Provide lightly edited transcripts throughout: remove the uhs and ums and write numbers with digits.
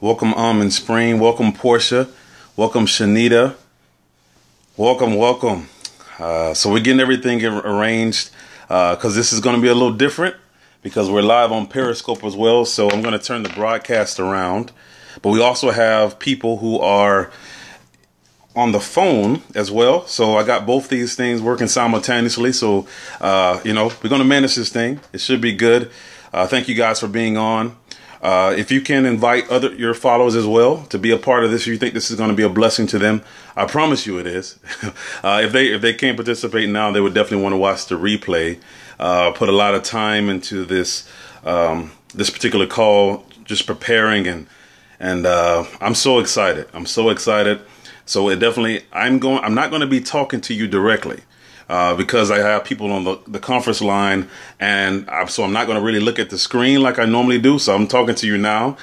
Welcome, and Spring. Welcome, Portia. Welcome, Shanita. Welcome. So we're getting everything arranged because this is going to be a little different because we're live on Periscope as well. So I'm going to turn the broadcast around. But we also have people who are on the phone as well. So I got both these things working simultaneously. So, we're going to manage this thing. It should be good. Thank you guys for being on. If you can invite your followers as well to be a part of this, you think this is going to be a blessing to them, I promise you it is. If they can't participate now, they would definitely want to watch the replay. Put a lot of time into this this particular call, just preparing, and I'm so excited. So it definitely, I'm not going to be talking to you directly. Because I have people on the conference line, and so I'm not going to really look at the screen like I normally do. So I'm talking to you now.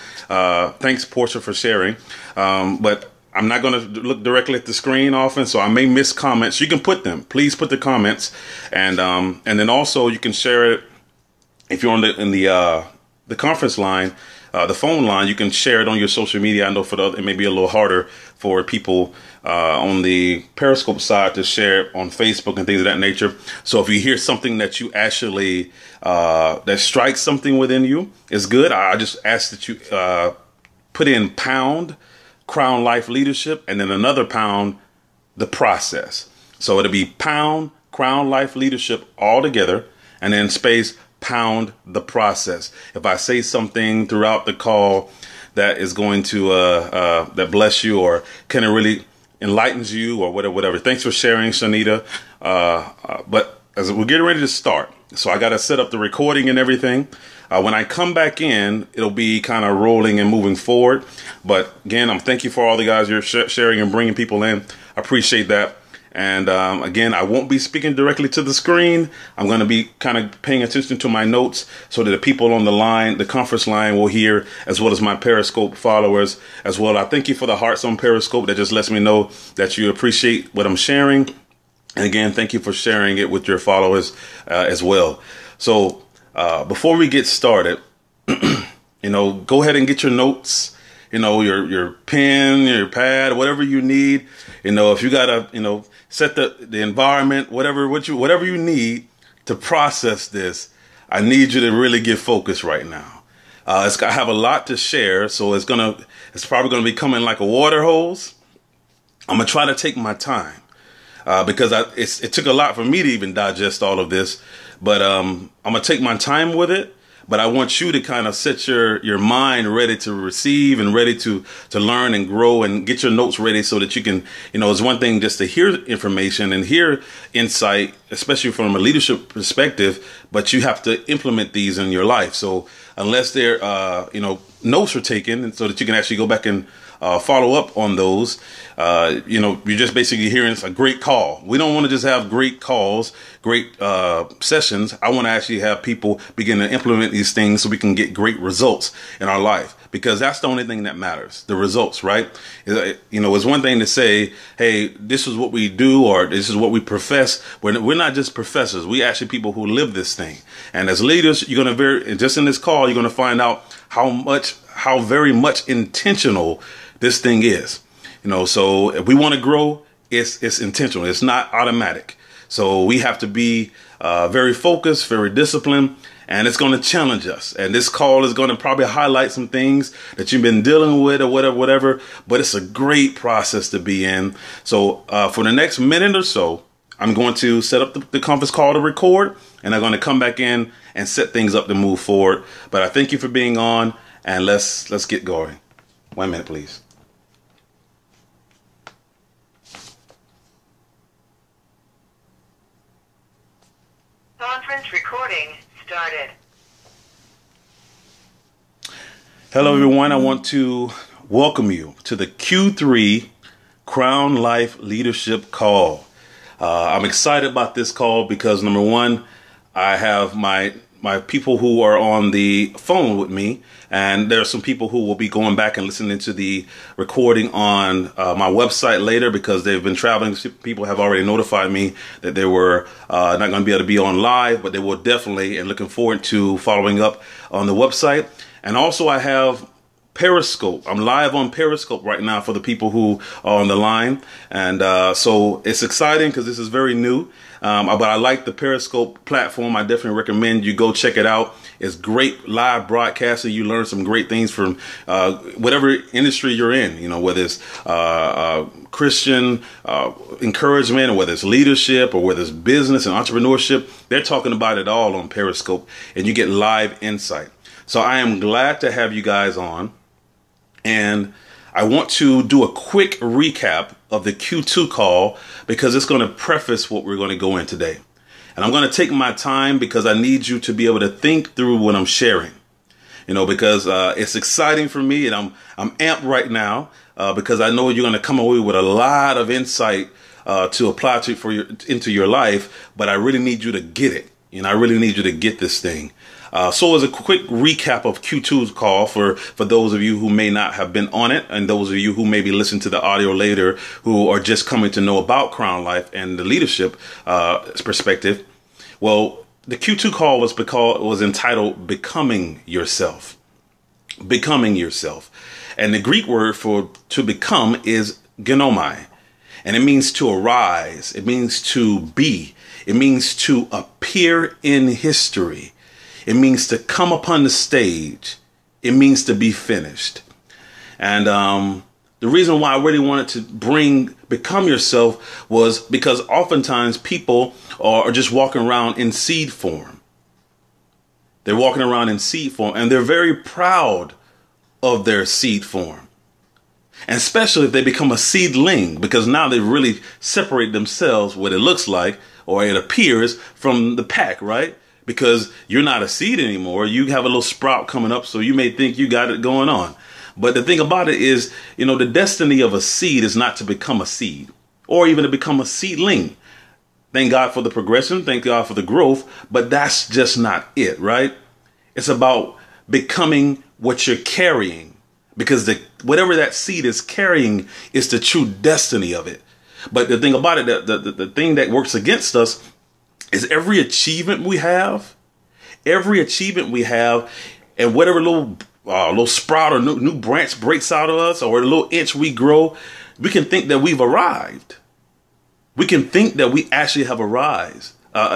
Thanks, Portia, for sharing. But I'm not going to look directly at the screen often, so I may miss comments. You can put them. Please put the comments, and then also you can share it if you're on the conference line. The phone line, you can share it on your social media. I know it may be a little harder for people on the Periscope side to share it on Facebook and things of that nature. So if you hear something that you actually, that strikes something within you, is good. I just ask that you put in pound Crown Life Leadership and then another pound the process. So it'll be pound Crown Life Leadership all together and then space pound the process. If I say something throughout the call that is going to that bless you or kind of really enlightens you or whatever. Thanks for sharing, Shanita. But as we're getting ready to start, so I got to set up the recording and everything. When I come back in, it'll be kind of rolling and moving forward. But again, I'm thank you for all the guys you're sharing and bringing people in. I appreciate that. And again, I won't be speaking directly to the screen. I'm going to be kind of paying attention to my notes so that the people on the line, the conference line, will hear, as well as my Periscope followers as well. I thank you for the hearts on Periscope. That just lets me know that you appreciate what I'm sharing. And again, thank you for sharing it with your followers as well. So before we get started, go ahead and get your notes. Your pen, your pad, whatever you need. If you gotta, set the environment, whatever you need to process this, I need you to really get focused right now. I have a lot to share, so it's probably gonna be coming like a water hose. I'm gonna try to take my time because it took a lot for me to even digest all of this, but I'm gonna take my time with it. But I want you to kind of set your mind ready to receive and ready to learn and grow and get your notes ready so that you can, it's one thing just to hear information and hear insight, especially from a leadership perspective, but you have to implement these in your life. So unless they're, notes are taken and so that you can actually go back and follow up on those, you're just basically hearing a great call. We don't want to just have great calls, great sessions. I want to actually have people begin to implement these things so we can get great results in our life, because that's the only thing that matters, the results, right? It's one thing to say, hey, this is what we do or this is what we profess. We're not just professors. We actually people who live this thing. And as leaders, you're going to just in this call, you're going to find out how very much intentional this thing is. So if we want to grow, it's intentional. It's not automatic. So we have to be very focused, very disciplined, and it's going to challenge us. And this call is going to probably highlight some things that you've been dealing with or whatever, but it's a great process to be in. So for the next minute or so, I'm going to set up the conference call to record, and I'm going to come back in and set things up to move forward. But I thank you for being on, and let's get going. 1 minute, please. Conference recording started. Hello, everyone. I want to welcome you to the Q3 Crown Life Leadership Call. I'm excited about this call because, number one, I have my people who are on the phone with me, and there are some people who will be going back and listening to the recording on my website later because they've been traveling. People have already notified me that they were not going to be able to be on live, but they will definitely, and looking forward to following up on the website. And also I have Periscope. I'm live on Periscope right now for the people who are on the line. And so it's exciting because this is very new. But I like the Periscope platform. I definitely recommend you go check it out. It's great live broadcasting. You learn some great things from whatever industry you're in, you know, whether it's Christian encouragement, or whether it's leadership, or whether it's business and entrepreneurship. They're talking about it all on Periscope, and you get live insight. So I am glad to have you guys on. And I want to do a quick recap of the Q2 call because it's going to preface what we're going to go in today. And I'm going to take my time because I need you to be able to think through what I'm sharing, you know, because it's exciting for me, and I'm amped right now because I know you're going to come away with a lot of insight to apply to into your life. But I really need you to get it. You know, I really need you to get this thing. So as a quick recap of Q2's call for those of you who may not have been on it, and those of you who maybe listen to the audio later who are just coming to know about Crown Life and the leadership perspective. Well, the Q2 call was entitled Becoming Yourself. Becoming Yourself. And the Greek word for to become is genomai. And it means to arise. It means to be. It means to appear in history. It means to come upon the stage. It means to be finished. And the reason why I really wanted to bring Become Yourself was because oftentimes people are just walking around in seed form. They're walking around in seed form, and they're very proud of their seed form. And especially if they become a seedling, because now they really separate themselves, what it looks like, or it appears, from the pack, right? Because you're not a seed anymore. You have a little sprout coming up, so you may think you got it going on. But the thing about it is, you know, the destiny of a seed is not to become a seed or even to become a seedling. Thank God for the progression. Thank God for the growth. But that's just not it, right? It's about becoming what you're carrying, because whatever that seed is carrying is the true destiny of it. But the thing about it, the thing that works against us is every achievement we have, and whatever little sprout or new branch breaks out of us, or a little inch we grow, we can think that we've arrived. We can think that we actually have arrived.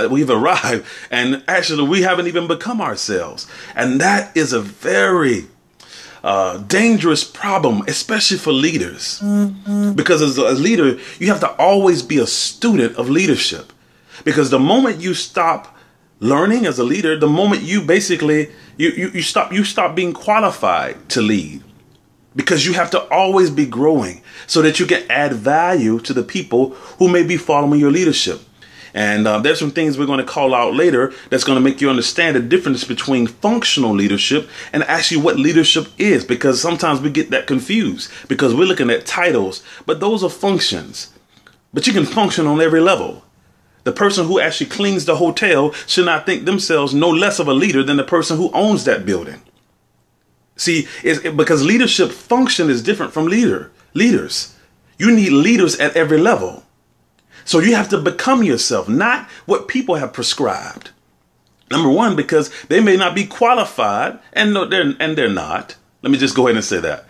We've arrived, and actually we haven't even become ourselves. And that is a very dangerous problem, especially for leaders. Because as a leader, you have to always be a student of leadership. Because the moment you stop learning as a leader, the moment you basically you stop being qualified to lead, because you have to always be growing so that you can add value to the people who may be following your leadership. And there's some things we're going to call out later that's going to make you understand the difference between functional leadership and actually what leadership is, because sometimes we get that confused because we're looking at titles, but those are functions. But you can function on every level. The person who actually cleans the hotel should not think themselves no less of a leader than the person who owns that building. See, because leadership function is different from leaders. You need leaders at every level. So you have to become yourself, not what people have prescribed. Number one, because they may not be qualified, and they're not. Let me just go ahead and say that.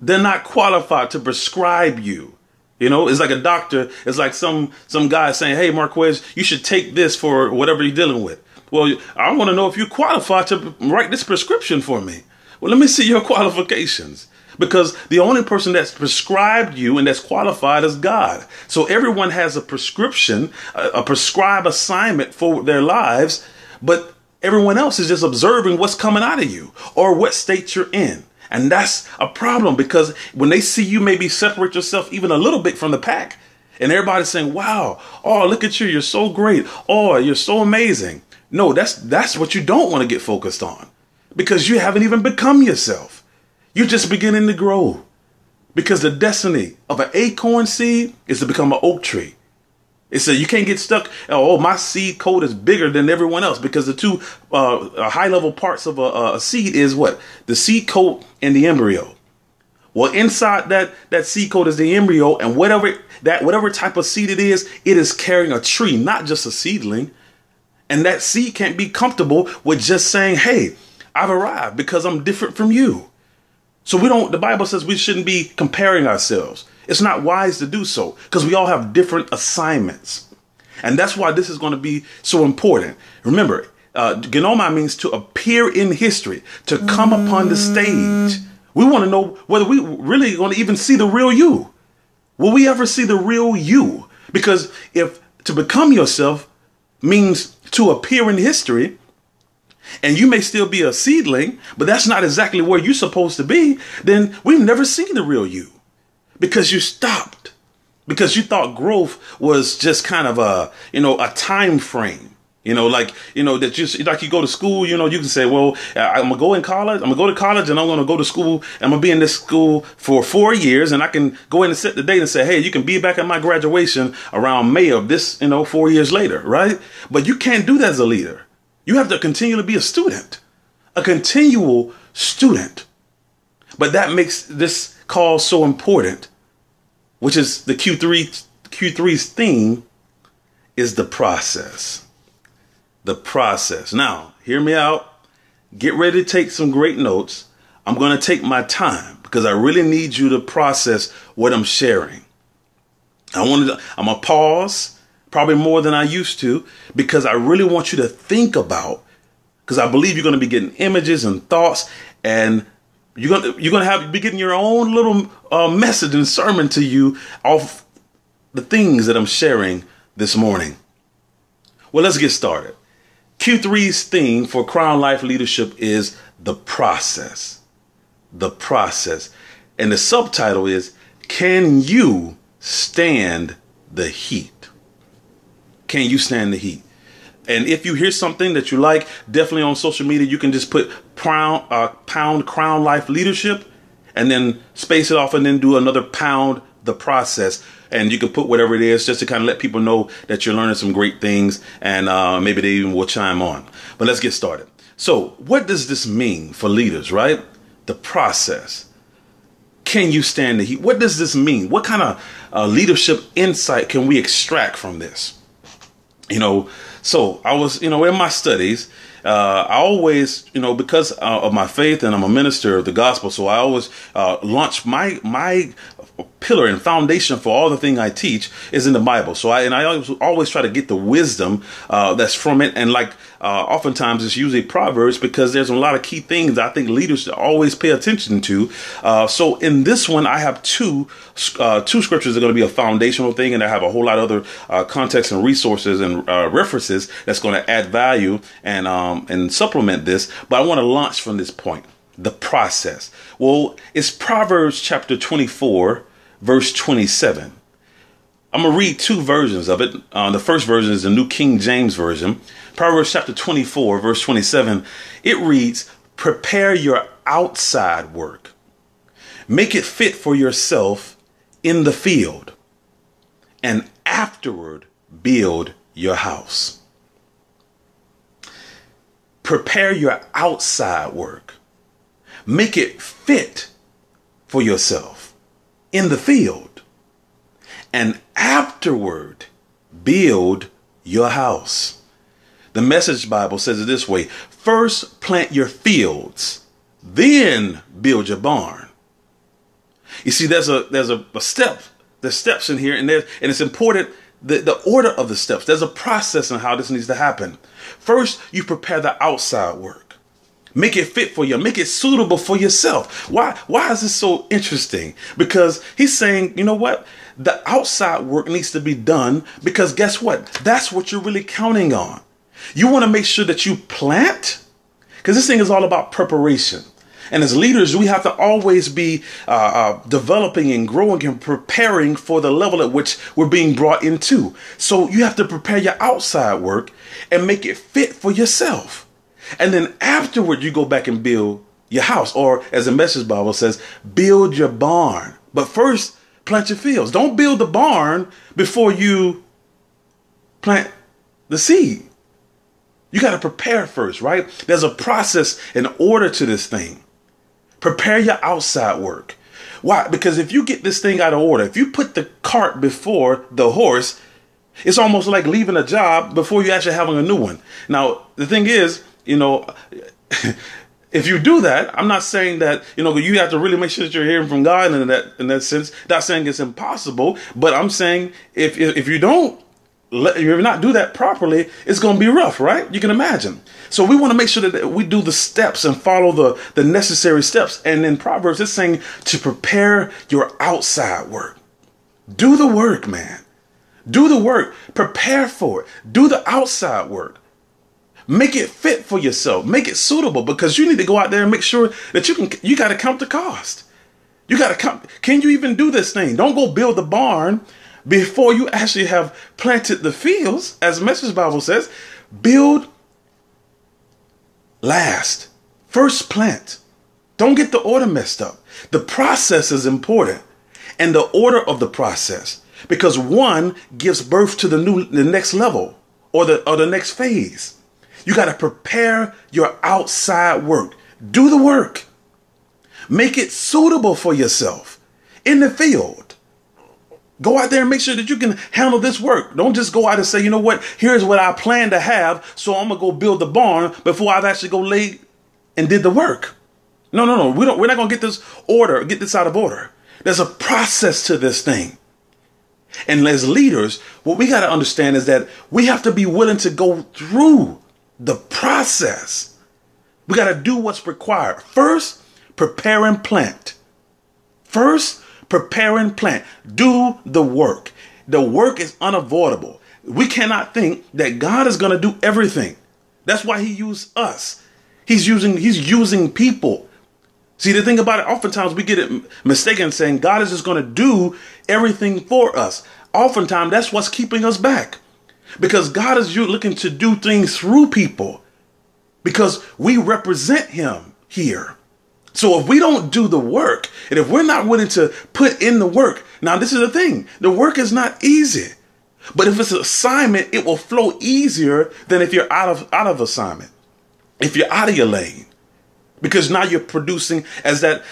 They're not qualified to prescribe you. You know, it's like a doctor. It's like some guy saying, hey, Marquez, you should take this for whatever you're dealing with. Well, I want to know if you're qualified to write this prescription for me. Well, let me see your qualifications, because the only person that's prescribed you and that's qualified is God. So everyone has a prescription, a prescribed assignment for their lives, but everyone else is just observing what's coming out of you or what state you're in. And that's a problem, because when they see you maybe separate yourself even a little bit from the pack, and everybody's saying, wow, oh, look at you, you're so great. Oh, you're so amazing. No, that's what you don't want to get focused on, because you haven't even become yourself. You're just beginning to grow, because the destiny of an acorn seed is to become an oak tree. It's you can't get stuck. Oh, my seed coat is bigger than everyone else, because the two high level parts of a seed is what? The seed coat and the embryo. Well, inside that seed coat is the embryo, and whatever type of seed it is carrying a tree, not just a seedling. And that seed can't be comfortable with just saying, hey, I've arrived because I'm different from you. So the Bible says we shouldn't be comparing ourselves. It's not wise to do so because we all have different assignments. And that's why this is going to be so important. Remember, genomai means to appear in history, to come upon the stage. We want to know whether we really going to even see the real you. Will we ever see the real you? Because if to become yourself means to appear in history, and you may still be a seedling, but that's not exactly where you're supposed to be, then we've never seen the real you because you stopped. Because you thought growth was just kind of a time frame, that you go to school, you can say, well, I'm going to go in college. I'm going to go to college and I'm going to go to school. I'm going to be in this school for 4 years and I can go in and set the date and say, hey, you can be back at my graduation around May of this, 4 years later. Right. But you can't do that as a leader. You have to continually be a student, a continual student. But that makes this call so important, which is the Q3's theme is the process. The process. Now, hear me out. Get ready to take some great notes. I'm going to take my time because I really need you to process what I'm sharing. I'm going to pause probably more than I used to because I really want you to think about, because I believe you're going to be getting images and thoughts, and you're going to be getting your own little message and sermon to you off the things that I'm sharing this morning. Well, let's get started. Q3's theme for Crown Life Leadership is the process. The process. And the subtitle is, can you stand the heat? Can you stand the heat? And if you hear something that you like, definitely on social media, you can just put pound Crown Life Leadership and then space it off and then do another pound the process. And you can put whatever it is just to kind of let people know that you're learning some great things, and maybe they even will chime on. But let's get started. So what does this mean for leaders, right? The process. Can you stand the heat? What does this mean? What kind of leadership insight can we extract from this? So I was, in my studies, I always, because of my faith, and I'm a minister of the gospel, so I always launch my pillar and foundation for all the thing I teach is in the Bible. So I always try to get the wisdom that's from it. And oftentimes it's usually Proverbs, because there's a lot of key things I think leaders should always pay attention to. So in this one, I have two scriptures that are going to be a foundational thing, and I have a whole lot of other context and resources and references that's going to add value and supplement this. But I want to launch from this point. The process. Well, it's Proverbs chapter 24, verse 27. I'm going to read two versions of it. The first version is the New King James Version. Proverbs chapter 24, verse 27. It reads, prepare your outside work. Make it fit for yourself in the field, and afterward build your house. Prepare your outside work. Make it fit for yourself in the field, and afterward build your house. The Message Bible says it this way: first plant your fields, then build your barn. You see, there's a step. There's steps in here, and it's important the order of the steps. There's a process in how this needs to happen. First, you prepare the outside work. Make it fit for you. Make it suitable for yourself. Why is this so interesting? Because he's saying, you know what? The outside work needs to be done, because guess what? That's what you're really counting on. You want to make sure that you plant, because this thing is all about preparation. And as leaders, we have to always be developing and growing and preparing for the level at which we're being brought into. So you have to prepare your outside work and make it fit for yourself. And then afterward, you go back and build your house, or as the Message Bible says, build your barn. But first, plant your fields. Don't build the barn before you plant the seed. You got to prepare first, right? There's a process and order to this thing. Prepare your outside work. Why? Because if you get this thing out of order, if you put the cart before the horse, it's almost like leaving a job before you actually having a new one. Now, the thing is, If you do that, I'm not saying that, you have to really make sure that you're hearing from God in that sense. Not saying it's impossible, but I'm saying if you don't, if you not do that properly, it's going to be rough, right? You can imagine. So we want to make sure that we do the steps and follow the necessary steps. And in Proverbs, it's saying to prepare your outside work. Do the work, man. Do the work. Prepare for it. Do the outside work. Make it fit for yourself. Make it suitable, because you need to go out there and make sure that you got to count the cost. You got to count. Can you even do this thing? Don't go build the barn before you actually have planted the fields. As the Message Bible says, build last. First plant. Don't get the order messed up. The process is important, and the order of the process, because one gives birth to the next level or the next phase. You got to prepare your outside work. Do the work. Make it suitable for yourself in the field. Go out there and make sure that you can handle this work. Don't just go out and say, you know what, here's what I plan to have, so I'm going to go build the barn before I've actually go lay and did the work. No. We're not going to get this out of order. There's a process to this thing. And as leaders, what we got to understand is that we have to be willing to go through the process. We got to do what's required. First, prepare and plant. First, prepare and plant. Do the work. The work is unavoidable. We cannot think that God is going to do everything. That's why he used us. He's using people. See, the thing about it, oftentimes we get it mistaken saying God is just going to do everything for us. Oftentimes that's what's keeping us back. Because God is looking to do things through people, because we represent him here. So if we don't do the work, and if we're not willing to put in the work, now this is the thing, the work is not easy. But if it's an assignment, it will flow easier than if you're out of assignment, if you're out of your lane. Because now you're producing as that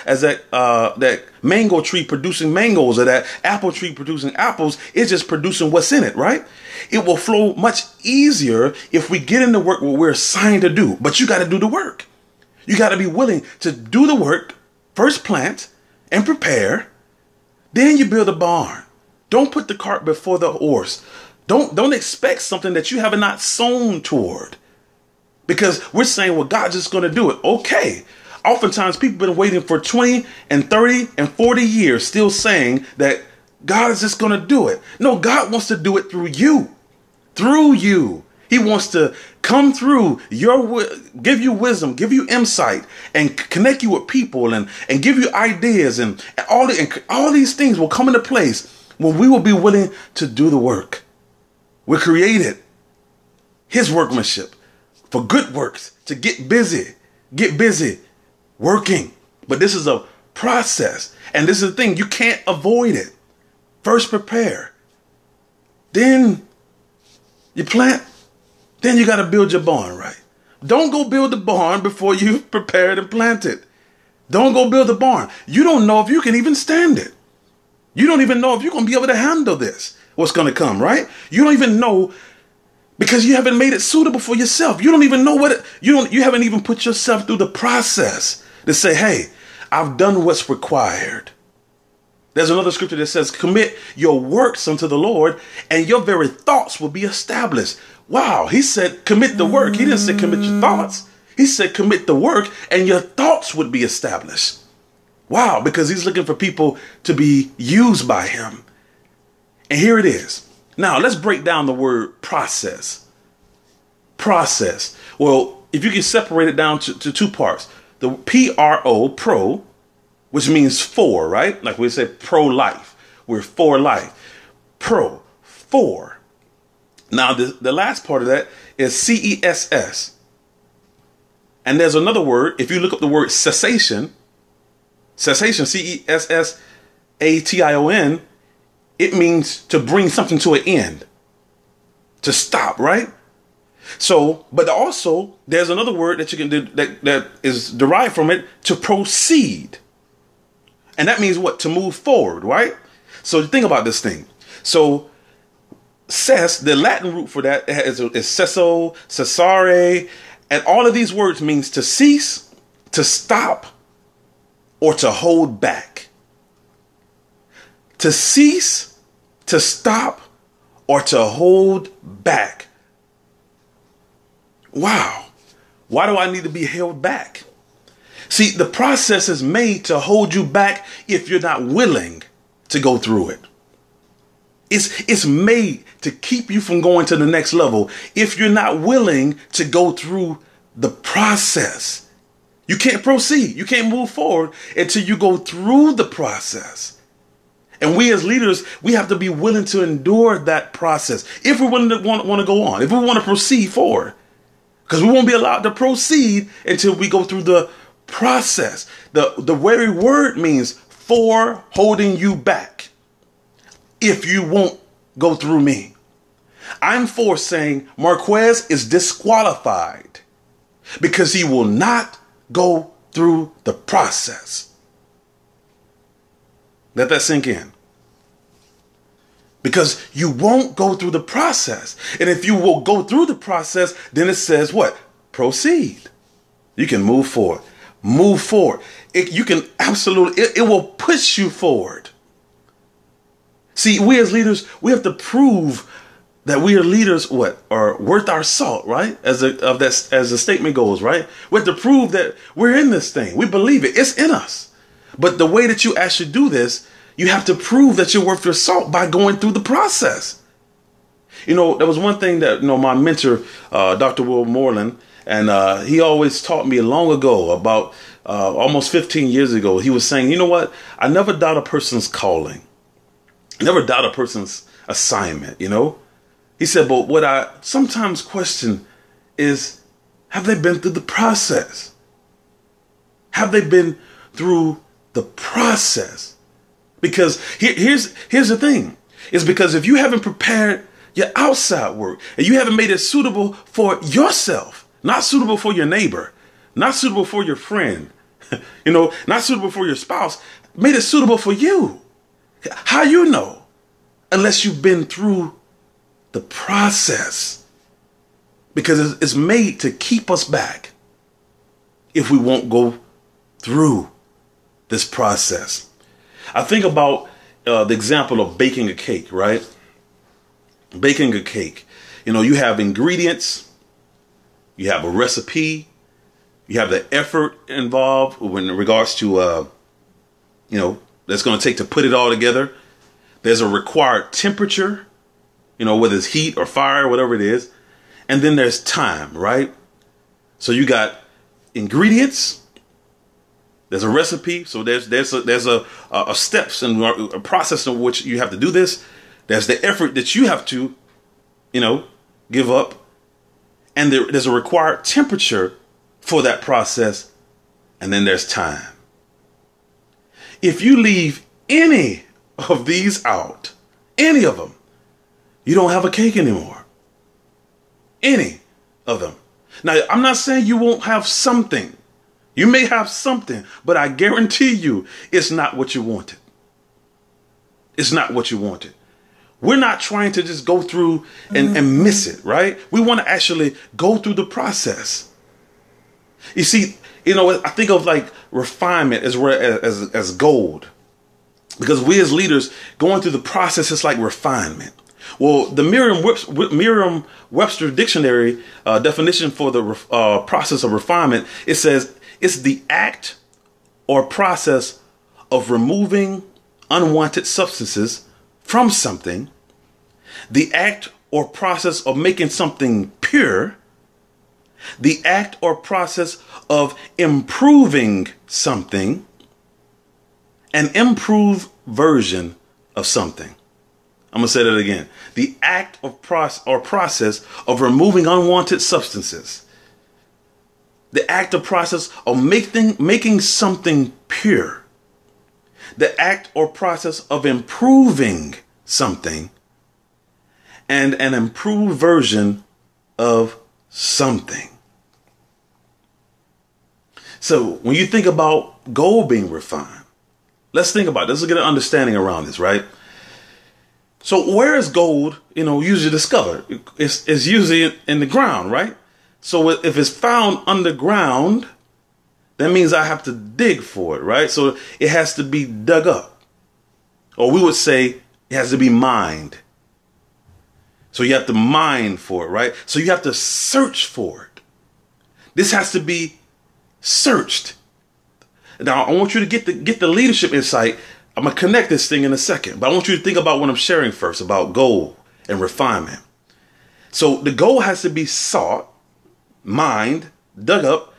mango tree producing mangoes, or that apple tree producing apples. It's just producing what's in it, right? It will flow much easier if we get into work what we're assigned to do. But you got to do the work. You got to be willing to do the work. First plant and prepare. Then you build a barn. Don't put the cart before the horse. Don't expect something that you have not sown toward. Because we're saying, well, God's just going to do it. Okay. Oftentimes people have been waiting for 20 and 30 and 40 years still saying that God is just going to do it. No, God wants to do it through you. Through you. He wants to come through give you wisdom, give you insight, and connect you with people and give you ideas. And all these things will come into place when we will be willing to do the work. We're created his workmanship for good works, to get busy working. But this is a process. And this is the thing, you can't avoid it. First prepare. Then you plant. Then you got to build your barn, right? Don't go build the barn before you've prepared and planted. Don't go build the barn. You don't know if you can even stand it. You don't even know if you're going to be able to handle this, what's going to come, right? You don't even know, because you haven't made it suitable for yourself. You don't even know you haven't even put yourself through the process to say, hey, I've done what's required. There's another scripture that says, commit your works unto the Lord, and your very thoughts will be established. Wow. He said, commit the work. He didn't say commit your thoughts. He said, commit the work, and your thoughts would be established. Wow. Because he's looking for people to be used by him. And here it is. Now, let's break down the word process. Process. Well, if you can separate it down to two parts. The P-R-O, pro, which means for, right? Like we say pro-life. We're for life. Pro, for. Now, the last part of that is C-E-S-S. And there's another word. If you look up the word cessation, C-E-S-S-A-T-I-O-N, it means to bring something to an end, to stop, right? So, but also there's another word that you can do that is derived from it, to proceed. And that means what? To move forward, right? So think about this thing. So cess, the Latin root for that is cesso, cessare, and all of these words means to cease, to stop or to hold back. To cease, to stop, or to hold back. Wow. Why do I need to be held back? See, the process is made to hold you back if you're not willing to go through it. It's made to keep you from going to the next level if you're not willing to go through the process. You can't proceed. You can't move forward until you go through the process. And we as leaders, we have to be willing to endure that process if we want to go on, if we want to proceed forward. Because we won't be allowed to proceed until we go through the process. The very word means for holding you back. If you won't go through me, I'm for saying Marquez is disqualified because he will not go through the process. Let that sink in. Because you won't go through the process. And if you will go through the process, then it says what? Proceed. You can move forward. Move forward. You can absolutely, it will push you forward. See, we as leaders, we have to prove that we are leaders, what, are worth our salt, right? As the statement goes, right? We have to prove that we're in this thing. We believe it. It's in us. But the way that you actually do this, you have to prove that you're worth your salt by going through the process. You know, there was one thing that, my mentor, Dr. Will Moreland, and he always taught me long ago, about almost 15 years ago. He was saying, you know what? I never doubt a person's calling. Never doubt a person's assignment, He said, but what I sometimes question is, have they been through the process? Have they been through the process? Because here's the thing. It's because if you haven't prepared your outside work and you haven't made it suitable for yourself, not suitable for your neighbor, not suitable for your friend, not suitable for your spouse, made it suitable for you. How you know? Unless you've been through the process. Because it's made to keep us back if we won't go through this process. I think about the example of baking a cake, right? Baking a cake. You have ingredients, you have a recipe, you have the effort involved in regards to, that's going to take to put it all together. There's a required temperature, whether it's heat or fire, whatever it is. And then there's time, right? So you got ingredients. There's a recipe. So there's a steps and a process in which you have to do this. There's the effort that you have to, give up. And there's a required temperature for that process. And then there's time. If you leave any of these out, any of them, you don't have a cake anymore. Any of them. Now, I'm not saying you won't have something. You may have something, but I guarantee you it's not what you wanted. It's not what you wanted. We're not trying to just go through and miss it, right? We want to actually go through the process. You see, I think of like refinement as gold. Because we as leaders going through the process is like refinement. Well, the Merriam-Webster dictionary definition for the process of refinement, it says it's the act or process of removing unwanted substances from something, the act or process of making something pure, the act or process of improving something, an improved version of something. I'm going to say that again. The act of process of removing unwanted substances. The act or process of making something pure. The act or process of improving something. And an improved version of something. So when you think about gold being refined, let's think about this. Let's get an understanding around this, right? So where is gold, usually discovered? It's usually in the ground, right? So if it's found underground, That means I have to dig for it, right? So it has to be dug up. Or we would say it has to be mined. So you have to mine for it, right? So you have to search for it. This has to be searched. Now, I want you to get the leadership insight. I'm going to connect this thing in a second, but I want you to think about what I'm sharing first about goal and refinement. So the goal has to be sought, mined, dug up.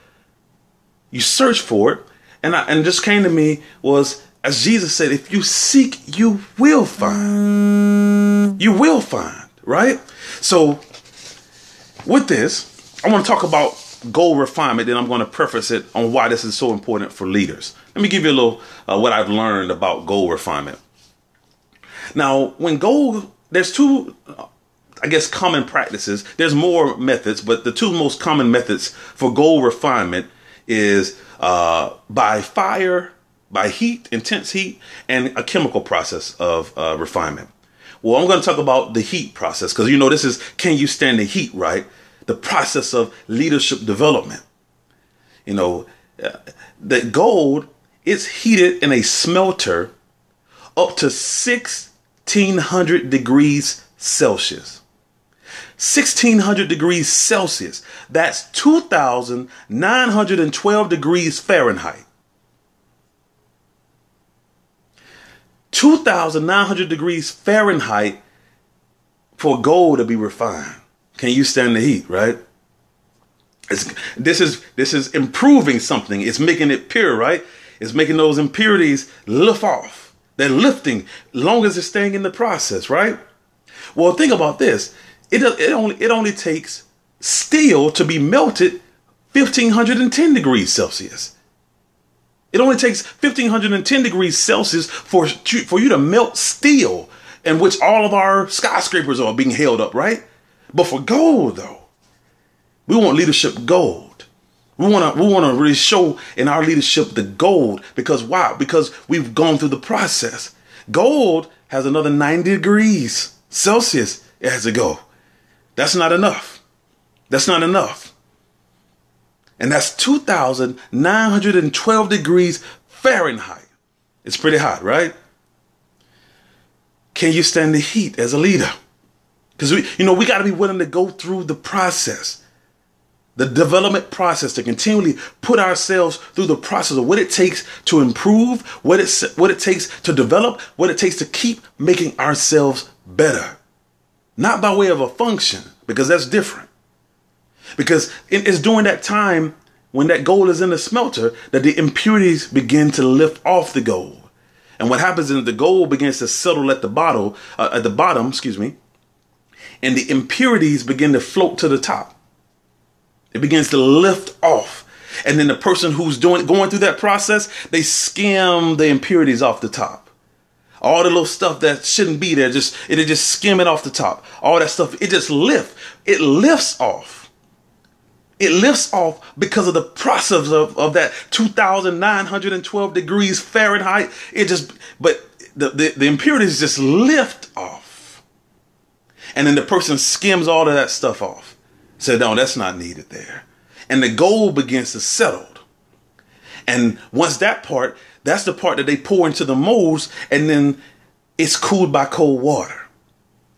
You search for it. And just came to me was, as Jesus said, if you seek, you will find. You will find, right? So with this, I want to talk about goal refinement. Then I'm going to preface it on why this is so important for leaders. Let me give you a little what I've learned about goal refinement. Now, there's two, I guess, common practices. There's more methods, but the two most common methods for goal refinement is by fire, by heat, intense heat, and a chemical process of refinement. Well, I'm going to talk about the heat process because, this is, can you stand the heat, right? The process of leadership development. The gold is heated in a smelter up to 1,600 degrees Celsius. 1,600 degrees Celsius. That's 2,912 degrees Fahrenheit. 2,900 degrees Fahrenheit for gold to be refined. Can you stand the heat, right? This is improving something. It's making it pure, right? It's making those impurities lift off. They're lifting as long as it's staying in the process, right? Well, think about this. It only takes steel to be melted 1,510 degrees Celsius. It only takes 1,510 degrees Celsius for you to melt steel, in which all of our skyscrapers are being held up, right? But for gold, though, we want leadership gold. We want to really show in our leadership the gold. Because why? Because we've gone through the process. Gold has another 90 degrees Celsius it has to go. That's not enough. That's not enough. And that's 2,912 degrees Fahrenheit. It's pretty hot, right? Can you stand the heat as a leader? Because we got to be willing to go through the process, the development process, to continually put ourselves through the process of what it takes to improve, what it takes to develop, what it takes to keep making ourselves better. Not by way of a function, because that's different. Because it's during that time when that gold is in the smelter that the impurities begin to lift off the gold. And what happens is the gold begins to settle at the bottom, and the impurities begin to float to the top. It begins to lift off. And then the person who's going through that process, they skim the impurities off the top. All the little stuff that shouldn't be there, it'll just skim it off the top. All that stuff, it just lifts. It lifts off. It lifts off because of the process of that 2,912 degrees Fahrenheit. But the impurities just lift off. And then the person skims all of that stuff off. Said, no, that's not needed there. And the gold begins to settle. And once that's the part that they pour into the molds, and then it's cooled by cold water.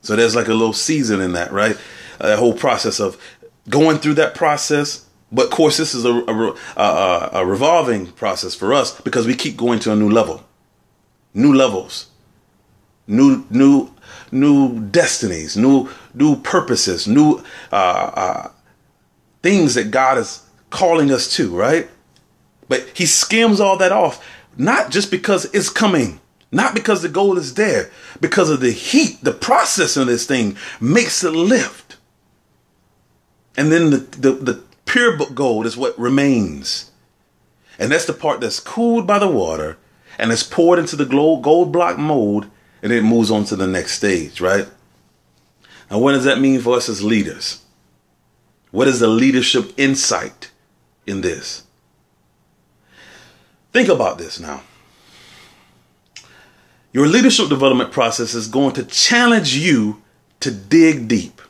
So there's like a little season in that, right? That whole process of going through that process. But of course, this is a revolving process for us because we keep going to a new level, new levels, new destinies, new purposes, new things that God is calling us to, right? But he skims all that off, not just because it's coming, not because the gold is there, because of the heat. The process of this thing makes it lift. And then the pure gold is what remains. And that's the part that's cooled by the water and it's poured into the gold block mold, and it moves on to the next stage, right? Now, what does that mean for us as leaders? What is the leadership insight in this? Think about this now. Your leadership development process is going to challenge you to dig deep.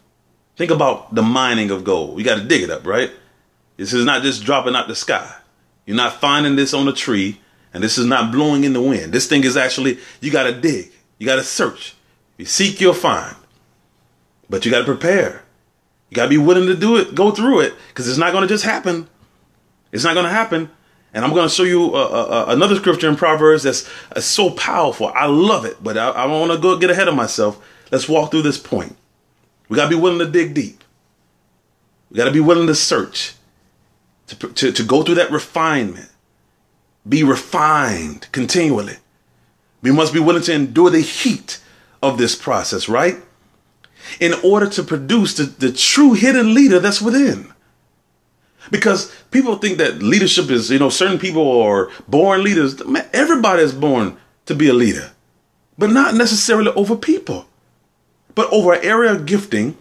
Think about the mining of gold. You got to dig it up, right? This is not just dropping out the sky. You're not finding this on a tree, and this is not blowing in the wind. This thing is actually, you got to dig. You got to search. You seek, you'll find. But you got to prepare. You got to be willing to do it, go through it, because it's not going to just happen. It's not going to happen. And I'm going to show you another scripture in Proverbs that's so powerful. I love it, but I don't want to go get ahead of myself. Let's walk through this point. We got to be willing to dig deep. We got to be willing to search, to go through that refinement. Be refined continually. We must be willing to endure the heat of this process, right? In order to produce the true hidden leader that's within. Because people think that leadership is, certain people are born leaders. Man, everybody is born to be a leader, but not necessarily over people, but over an area of gifting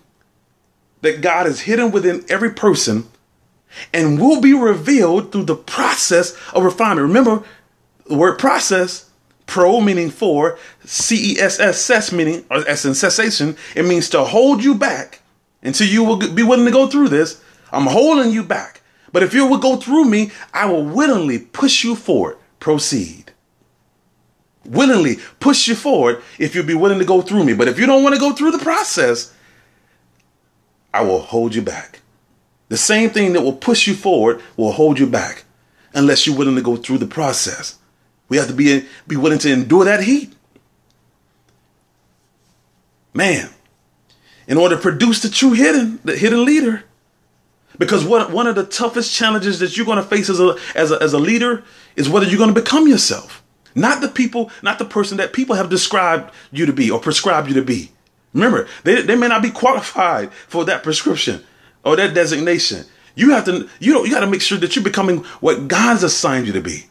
that God has hidden within every person and will be revealed through the process of refinement. Remember the word process, pro meaning for, cess meaning, or as in cessation, it means to hold you back until you will be willing to go through this. I'm holding you back. But if you will go through me, I will willingly push you forward. Proceed. Willingly push you forward if you'll be willing to go through me. But if you don't want to go through the process, I will hold you back. The same thing that will push you forward will hold you back unless you're willing to go through the process. We have to be willing to endure that heat. Man, in order to produce the true hidden leader. Because one of the toughest challenges that you're going to face as a leader is whether you're going to become yourself. Not the person that people have described you to be or prescribed you to be. Remember, they may not be qualified for that prescription or that designation. You got to make sure that you're becoming what God's assigned you to be.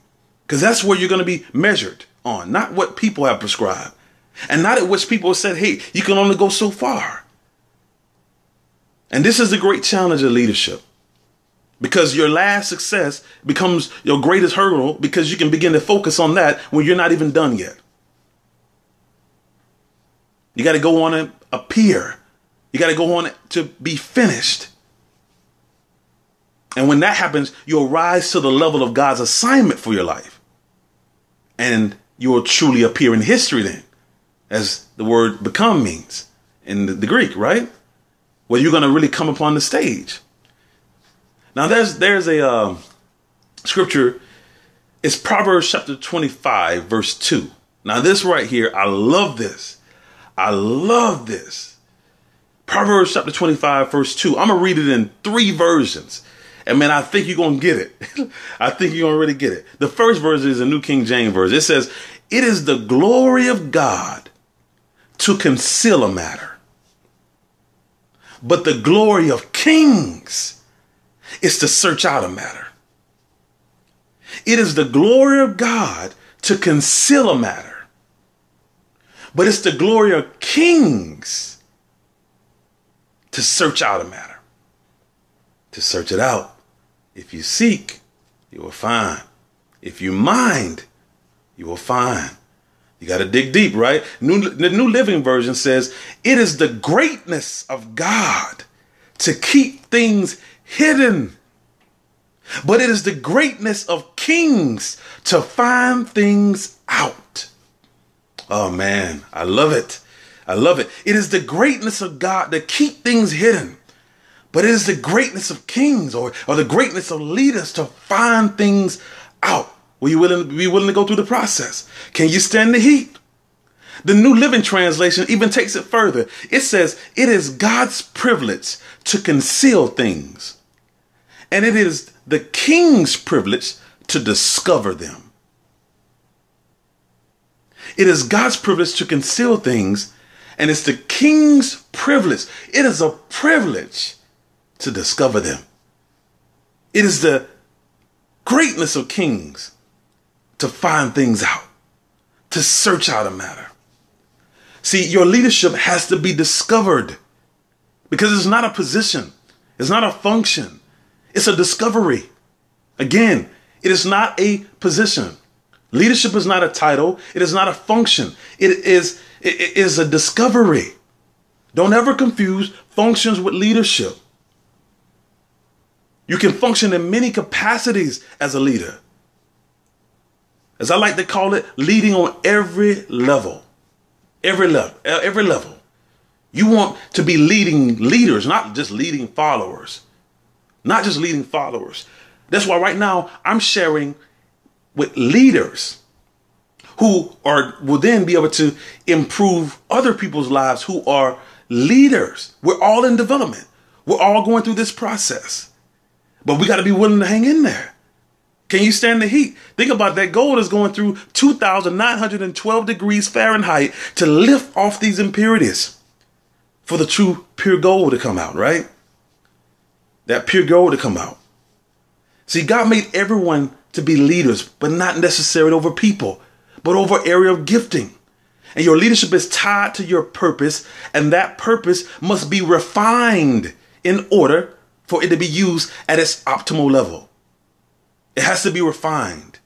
Because that's where you're going to be measured on, not what people have prescribed. And not at which people have said, hey, you can only go so far. And this is the great challenge of leadership. Because your last success becomes your greatest hurdle because you can begin to focus on that when you're not even done yet. You got to go on and appear. You got to go on to be finished. And when that happens, you'll rise to the level of God's assignment for your life. And you will truly appear in history then, as the word become means in the Greek, right? Where you're going to really come upon the stage. Now there's a scripture. It's Proverbs chapter 25, verse 2. Now this right here, I love this. I love this. Proverbs chapter 25, verse 2. I'm going to read it in 3 versions. And man, I think you're going to get it. I think you're going to really get it. The first verse is a New King James version. It says, it is the glory of God to conceal a matter, but the glory of kings is to search out a matter. It is the glory of God to conceal a matter, but it's the glory of kings to search out a matter. To search it out. If you seek, you will find. If you mind, you will find. You got to dig deep, right? The New Living Version says, it is the greatness of God to keep things hidden. But it is the greatness of kings to find things out. Oh man, I love it. I love it. It is the greatness of God to keep things hidden. But it is the greatness of kings or the greatness of leaders to find things out. Will you be willing to go through the process? Can you stand the heat? The New Living Translation even takes it further. It says, it is God's privilege to conceal things. And it is the king's privilege to discover them. It is God's privilege to conceal things. And it's the king's privilege. It is a privilege to discover them. It is the greatness of kings to find things out, to search out a matter. See, your leadership has to be discovered because it's not a position. It's not a function. It's a discovery. Again, it is not a position. Leadership is not a title. It is not a function. It is a discovery. Don't ever confuse functions with leadership. You can function in many capacities as a leader. as I like to call it, leading on every level. Every level. You want to be leading leaders, not just leading followers. Not just leading followers. That's why right now I'm sharing with leaders who will then be able to improve other people's lives who are leaders. We're all in development. We're all going through this process. But we got to be willing to hang in there. Can you stand the heat? Think about that. Gold is going through 2,912 degrees Fahrenheit to lift off these impurities for the true pure gold to come out, right? That pure gold to come out. See, God made everyone to be leaders, but not necessarily over people, but over area of gifting. And your leadership is tied to your purpose, and that purpose must be refined in order for it to be used at its optimal level. It has to be refined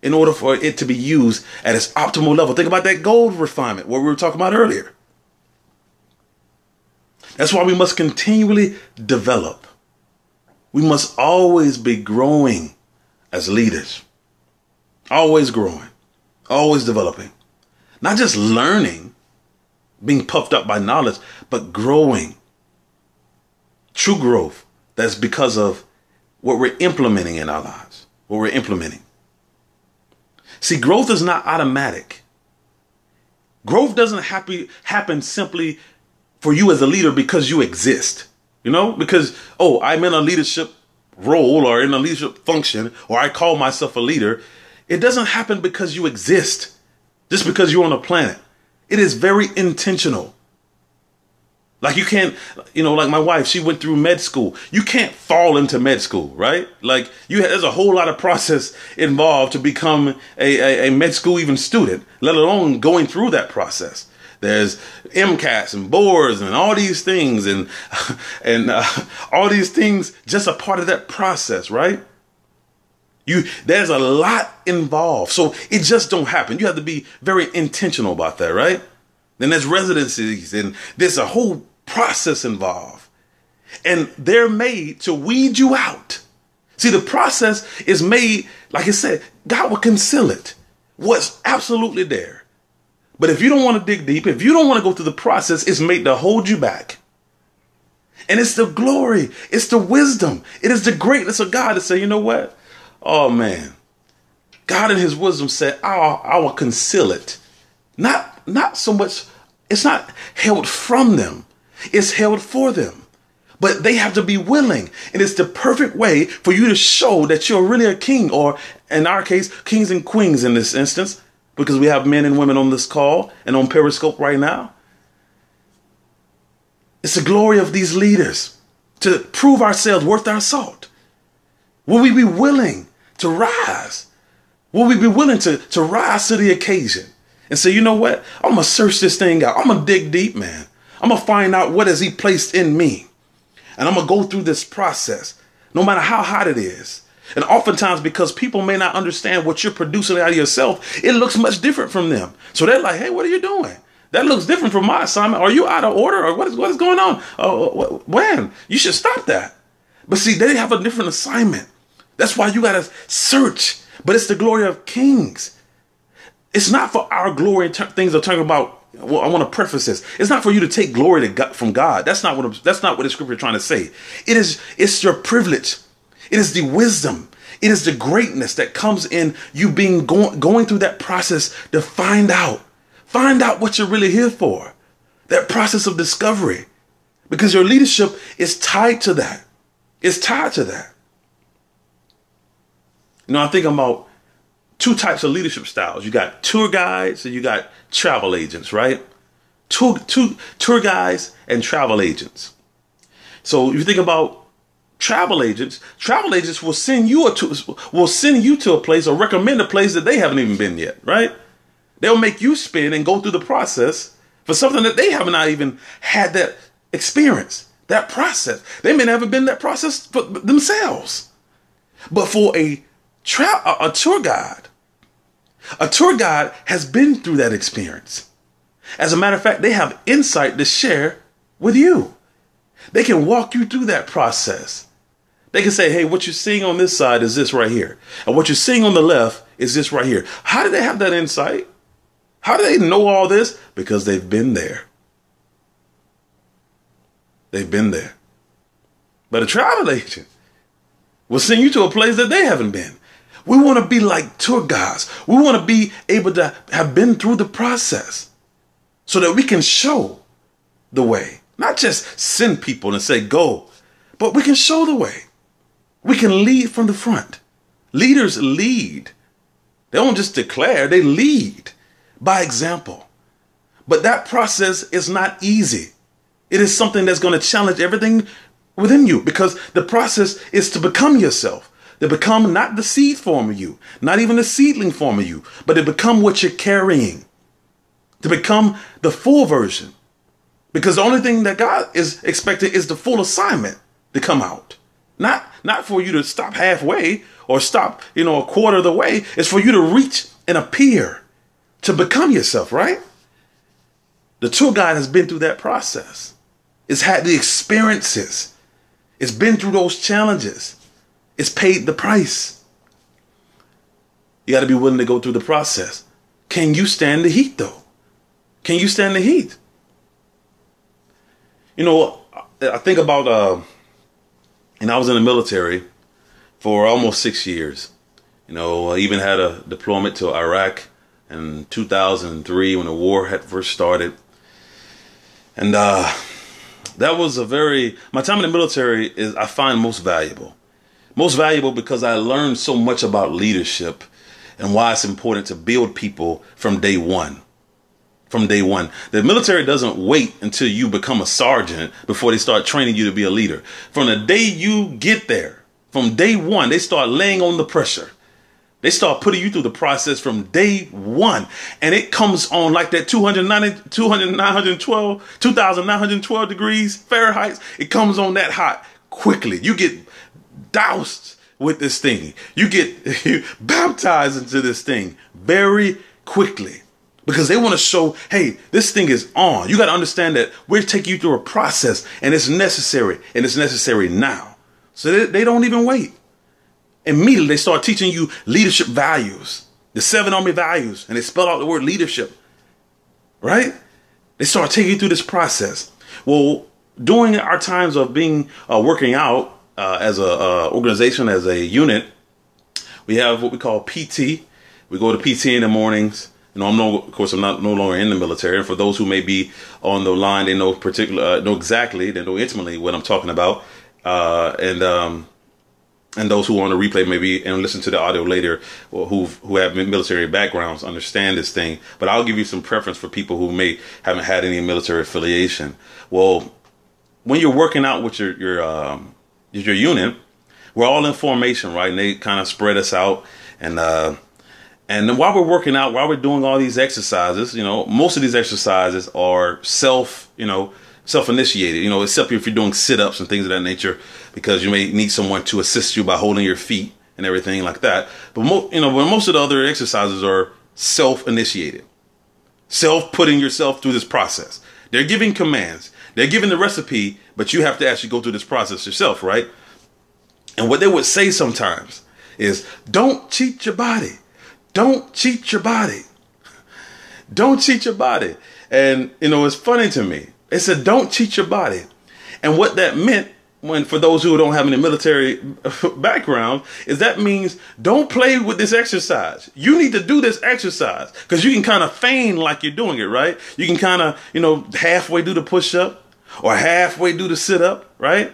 in order for it to be used at its optimal level. Think about that gold refinement, what we were talking about earlier. That's why we must continually develop. We must always be growing as leaders. Always growing, always developing. Not just learning, being puffed up by knowledge, but growing. True growth that's because of what we're implementing in our lives, what we're implementing. See, growth is not automatic. Growth doesn't happen simply for you as a leader because you exist, because, I'm in a leadership role or in a leadership function, or I call myself a leader. It doesn't happen because you exist, just because you're on the planet. It is very intentional. Like you can't, like my wife, she went through med school. You can't fall into med school, right? Like there's a whole lot of process involved to become a med school even student, let alone going through that process. There's MCATs and boards and all these things and all these things just a part of that process, right? There's a lot involved. So it just don't happen. You have to be very intentional about that, right? Then there's residencies and there's a whole process involved. And they're made to weed you out. See, the process is made, like I said, God will conceal it. What's absolutely there. But if you don't want to dig deep, if you don't want to go through the process, it's made to hold you back. And it's the glory. It's the wisdom. It is the greatness of God to say, you know what? Oh, man. God in his wisdom said, I will conceal it. Not so much. It's not held from them. It's held for them. But they have to be willing. And it's the perfect way for you to show that you're really a king, or in our case, kings and queens in this instance, because we have men and women on this call and on Periscope right now. It's the glory of these leaders to prove ourselves worth our salt. Will we be willing to rise? Will we be willing to rise to the occasion and say, you know what? I'm going to search this thing out. I'm going to dig deep, man. I'm going to find out what has he placed in me. And I'm going to go through this process, no matter how hot it is. And oftentimes, because people may not understand what you're producing out of yourself, it looks much different from them. So they're like, hey, what are you doing? That looks different from my assignment. Are you out of order? Or what is going on? When? You should stop that. But see, they have a different assignment. That's why you got to search. But it's the glory of kings. It's not for our glory. Things are talking about. Well, I want to preface this. It's not for you to take glory from God. That's not what the scripture is trying to say. It's your privilege. It is the wisdom. It is the greatness that comes in you being going through that process to find out what you're really here for. That process of discovery, because your leadership is tied to that. It's tied to that. I'm thinking about two types of leadership styles. You got tour guides and you got travel agents, right? Tour guides and travel agents. So if you think about travel agents will send you to a place or recommend a place that they haven't even been yet, right? They'll make you spin and go through the process for something that they haven't not even had that experience, that process. They may never been that process for themselves. But for a tour guide has been through that experience. As a matter of fact, they have insight to share with you. They can walk you through that process They can say, hey, what you're seeing on this side is this right here. And what you're seeing on the left is this right here. How do they have that insight? How do they know all this? Because they've been there. They've been there. But a travel agent will send you to a place that they haven't been. We want to be like tour guides. We want to be able to have been through the process so that we can show the way. Not just send people and say, go, but we can show the way. We can lead from the front. Leaders lead. They don't just declare, they lead by example. But that process is not easy. It is something that's going to challenge everything within you, because the process is to become yourself. To become not the seed form of you, not even the seedling form of you, but to become what you're carrying. To become the full version. Because the only thing that God is expecting is the full assignment to come out. Not for you to stop halfway or stop, a quarter of the way. It's for you to reach and appear, to become yourself, right? The tour guide has been through that process. It's had the experiences. It's been through those challenges. It's paid the price. You got to be willing to go through the process. Can you stand the heat, though? Can you stand the heat? I think about, I was in the military for almost 6 years. I even had a deployment to Iraq in 2003 when the war had first started. And that was my time in the military is, I find, most valuable. Most valuable because I learned so much about leadership and why it's important to build people from day one. From day one. The military doesn't wait until you become a sergeant before they start training you to be a leader. From the day you get there, from day one, they start laying on the pressure. They start putting you through the process from day one. And it comes on like that 2,912 degrees Fahrenheit. It comes on that hot quickly. You get doused with this thing. You get baptized into this thing very quickly. Because they want to show, hey, this thing is on. You got to understand that we're taking you through a process and it's necessary. And it's necessary now. So they don't even wait. Immediately, they start teaching you leadership values, the 7 Army values, and they spell out the word leadership, right? They start taking you through this process. Well, during our times of working out as a organization, as a unit, we have what we call PT. We go to PT in the mornings. Of course, I'm no longer in the military. And for those who may be on the line, they know exactly, they know intimately what I'm talking about. And those who are on the replay maybe and listen to the audio later, or who have military backgrounds, understand this thing. But I'll give you some preference for people who haven't had any military affiliation. Well, when you're working out with your unit, we're all in formation, right? And they kind of spread us out. And then while we're working out, while we're doing all these exercises, most of these exercises are self-initiated, except if you're doing sit-ups and things of that nature, because you may need someone to assist you by holding your feet and everything like that. But most of the other exercises are self-initiated, self-putting yourself through this process. They're giving commands. They're giving the recipe, but you have to actually go through this process yourself, right? And what they would say sometimes is, don't cheat your body. Don't cheat your body. Don't cheat your body. And, it's funny to me. They said, don't cheat your body. And what that meant, for those who don't have any military background, is that means don't play with this exercise. You need to do this exercise because you can kind of feign like you're doing it, right? You can kind of, halfway do the push-up or halfway do the sit-up, right?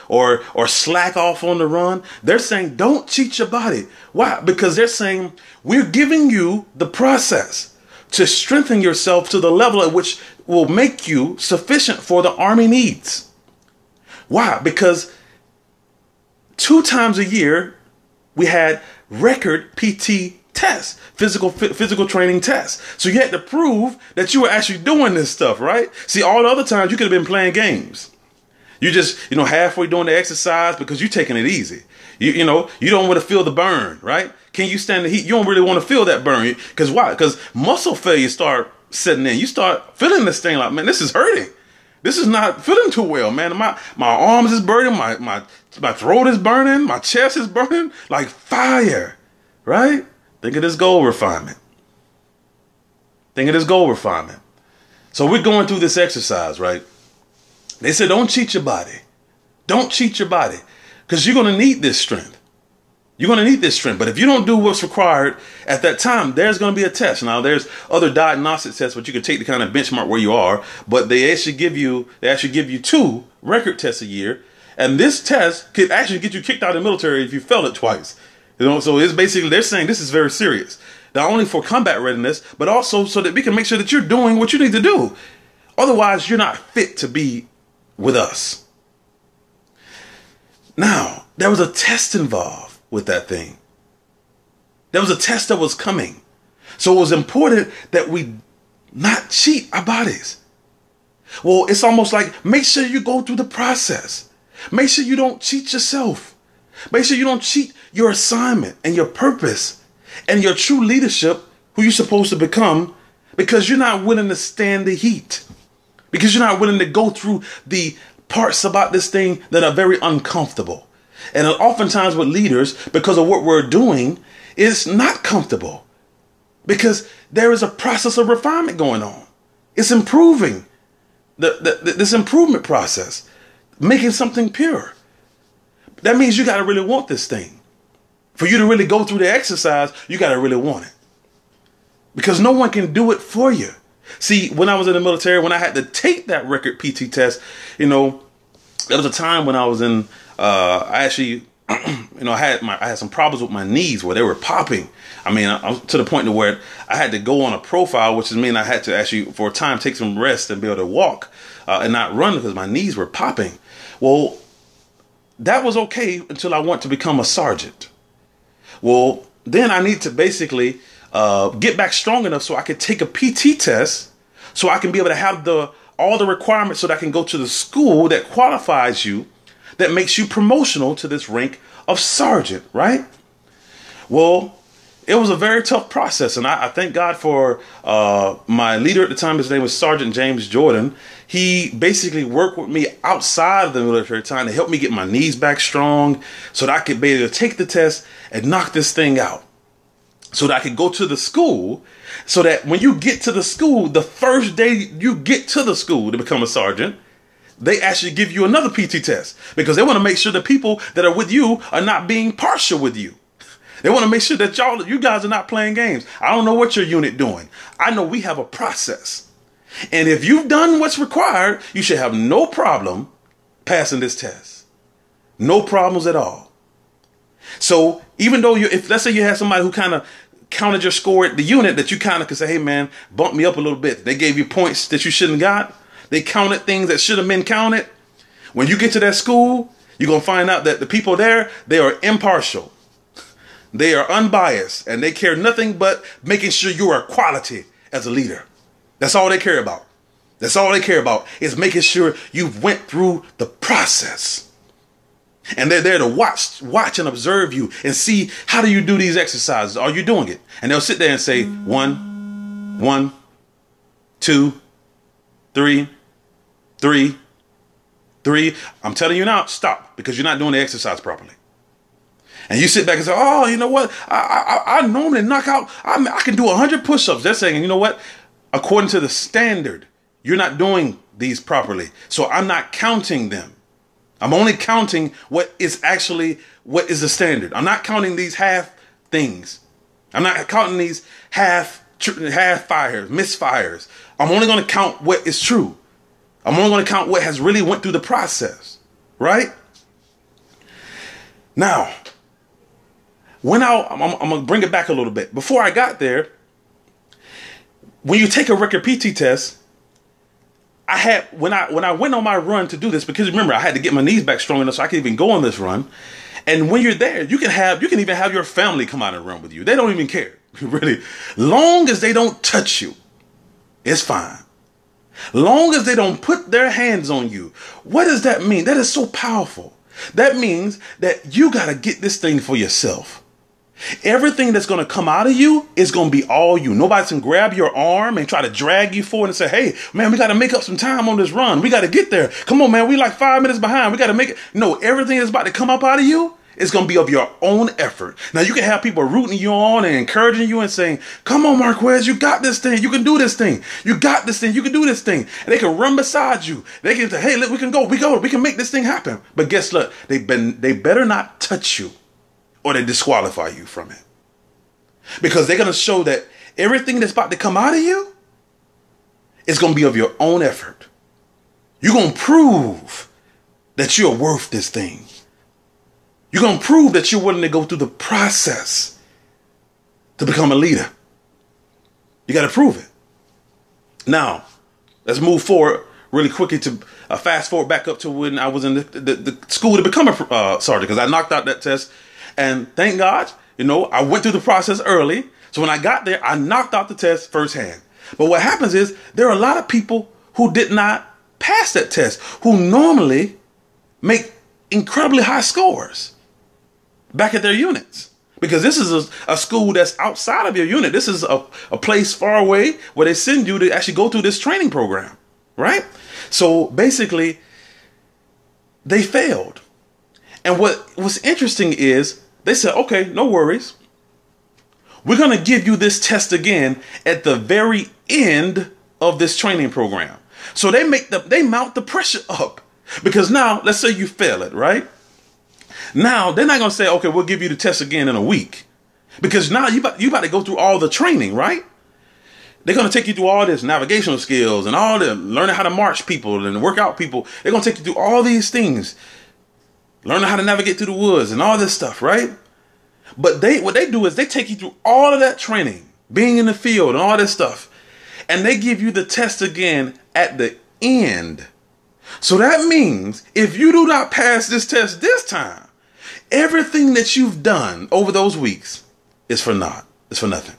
Or slack off on the run. They're saying, don't cheat your body. Why? Because they're saying, we're giving you the process to strengthen yourself to the level at which will make you sufficient for the Army needs. Why? Because 2 times a year, we had record PT tests, physical training tests. So you had to prove that you were actually doing this stuff, right? See, all the other times you could have been playing games. You just, halfway doing the exercise because you're taking it easy. You don't want to feel the burn, right? Can you stand the heat? You don't really want to feel that burn. Because why? Because muscle failure start setting in. You start feeling this thing like, man, this is hurting. This is not feeling too well, man. My arms is burning, my throat is burning, my chest is burning like fire, right? Think of this goal refinement. Think of this goal refinement. So we're going through this exercise, right? They said, don't cheat your body. Don't cheat your body, because you're going to need this strength. You're going to need this strength. But if you don't do what's required at that time, there's going to be a test. Now, there's other diagnostic tests, but you can take to kind of benchmark where you are. But they actually give you 2 record tests a year. And this test could actually get you kicked out of the military if you failed it twice. So it's basically, they're saying this is very serious. Not only for combat readiness, but also so that we can make sure that you're doing what you need to do. Otherwise, you're not fit to be with us. Now, there was a test involved with that thing. There was a test that was coming. So it was important that we not cheat our bodies. Well, it's almost like, make sure you go through the process. Make sure you don't cheat yourself. Make sure you don't cheat your assignment and your purpose and your true leadership, who you're supposed to become, because you're not willing to stand the heat. Because you're not willing to go through the parts about this thing that are very uncomfortable. And oftentimes with leaders, because of what we're doing, it's not comfortable. Because there is a process of refinement going on. It's improving. This improvement process, making something pure. That means you got to really want this thing. For you to really go through the exercise, you got to really want it. Because no one can do it for you. See, when I was in the military, when I had to take that record PT test, there was a time when I was in, I actually, I had some problems with my knees where they were popping. I mean, I was to the point to where I had to go on a profile, which is mean I had to actually, for a time, take some rest and be able to walk and not run because my knees were popping. Well, that was okay until I went to become a sergeant. Well, then I need to basically get back strong enough so I could take a PT test, so I can be able to have all the requirements so that I can go to the school that qualifies you, that makes you promotional to this rank of sergeant, right? Well, it was a very tough process, and I thank God for my leader at the time. His name was Sergeant James Jordan. He basically worked with me outside of the military time to help me get my knees back strong so that I could be able to take the test and knock this thing out. So that I could go to the school, so that when you get to the school, the first day you get to the school to become a sergeant, they actually give you another PT test, because they want to make sure the people that are with you are not being partial with you. They want to make sure that you guys are not playing games. I don't know what your unit doing. I know we have a process. And if you've done what's required, you should have no problem passing this test. No problems at all. So even though if let's say you had somebody who kind of counted your score at the unit, that you kind of could say, hey man, bump me up a little bit. They gave you points that you shouldn't got. They counted things that should have been counted. When you get to that school, you're going to find out that the people there, they are impartial. They are unbiased, and they care nothing but making sure you are quality as a leader. That's all they care about. That's all they care about, is making sure you've went through the process. And they're there to watch and observe you and see, how do you do these exercises? Are you doing it? And they'll sit there and say, 1, 2, 3, 3, 3. I'm telling you now, stop, because you're not doing the exercise properly. And you sit back and say, oh, you know what? I normally knock out, I can do 100 push-ups. They're saying, you know what? According to the standard, you're not doing these properly. So I'm not counting them. I'm only counting what is the standard. I'm not counting these half things. I'm not counting these half fires, misfires. I'm only going to count what is true. I'm only going to count what has really went through the process, right? Now, I'm going to bring it back a little bit. Before I got there, when you take a record PT test, when I went on my run to do this, because remember, I had to get my knees back strong enough so I could even go on this run. And when you're there, you can even have your family come out and run with you. They don't even care, really. Long as they don't touch you, it's fine. Long as they don't put their hands on you. What does that mean? That is so powerful. That means that you got to get this thing for yourself. Everything that's going to come out of you is going to be all you. Nobody's going to grab your arm and try to drag you forward and say, hey, man, we got to make up some time on this run. We got to get there. Come on, man. We like 5 minutes behind. We got to make it. No, everything that's about to come up out of you is going to be of your own effort. Now, you can have people rooting you on and encouraging you and saying, come on, Marquez, you got this thing. You can do this thing. You got this thing. You can do this thing. And they can run beside you. They can say, hey, look, we can go. We can make this thing happen. But guess what? They better not touch you or they disqualify you from it. Because they're going to show that everything that's about to come out of you is going to be of your own effort. You're going to prove that you're worth this thing. You're going to prove that you're willing to go through the process to become a leader. You got to prove it. Now, let's move forward really quickly to fast forward back up to when I was in the school to become a sergeant, because I knocked out that test. And thank God, I went through the process early. So when I got there, I knocked out the test firsthand. But what happens is there are a lot of people who did not pass that test, who normally make incredibly high scores back at their units. Because this is a school that's outside of your unit. This is a place far away where they send you to actually go through this training program, right? So basically, they failed. And what's interesting is they said, okay, no worries. We're going to give you this test again at the very end of this training program. So they mount the pressure up, because now let's say you fail it, right? Now they're not going to say, okay, we'll give you the test again in a week, because now you about to go through all the training, right? They're going to take you through all this navigational skills and all the learning how to march people and work out people. They're going to take you through all these things, learning how to navigate through the woods and all this stuff, right? But what they do is they take you through all of that training, being in the field and all this stuff, and they give you the test again at the end. So that means if you do not pass this test this time, everything that you've done over those weeks is for naught. It's for nothing.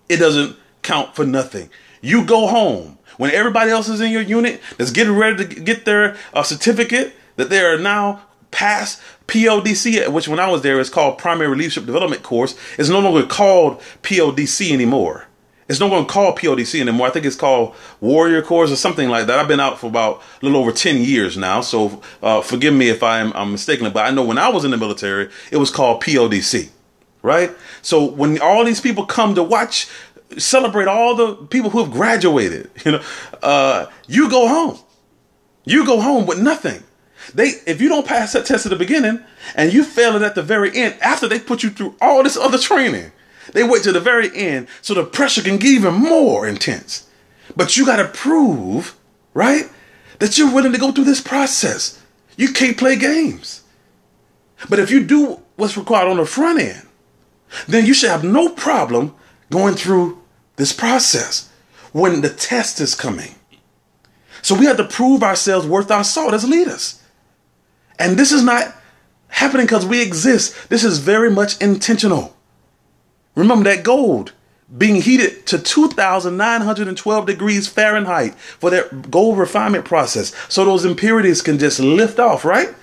It doesn't count for nothing. You go home when everybody else is in your unit that's getting ready to get their certificate that they are now past PODC, which when I was there is called Primary Leadership Development Course. It's no longer called PODC anymore. It's no longer called PODC anymore. I think it's called Warrior Course or something like that. I've been out for about a little over 10 years now, so forgive me if I'm mistaken, but I know when I was in the military, it was called PODC, right? So when all these people come to watch, celebrate all the people who have graduated, you go home. You go home with nothing. If you don't pass that test at the beginning and you fail it at the very end, after they put you through all this other training, they wait to the very end so the pressure can get even more intense. But you got to prove, right, that you're willing to go through this process. You can't play games. But if you do what's required on the front end, then you should have no problem going through this process when the test is coming. So we have to prove ourselves worth our salt as leaders. And this is not happening because we exist. This is very much intentional. Remember that gold being heated to 2,912 degrees Fahrenheit for that gold refinement process. So those impurities can just lift off, right?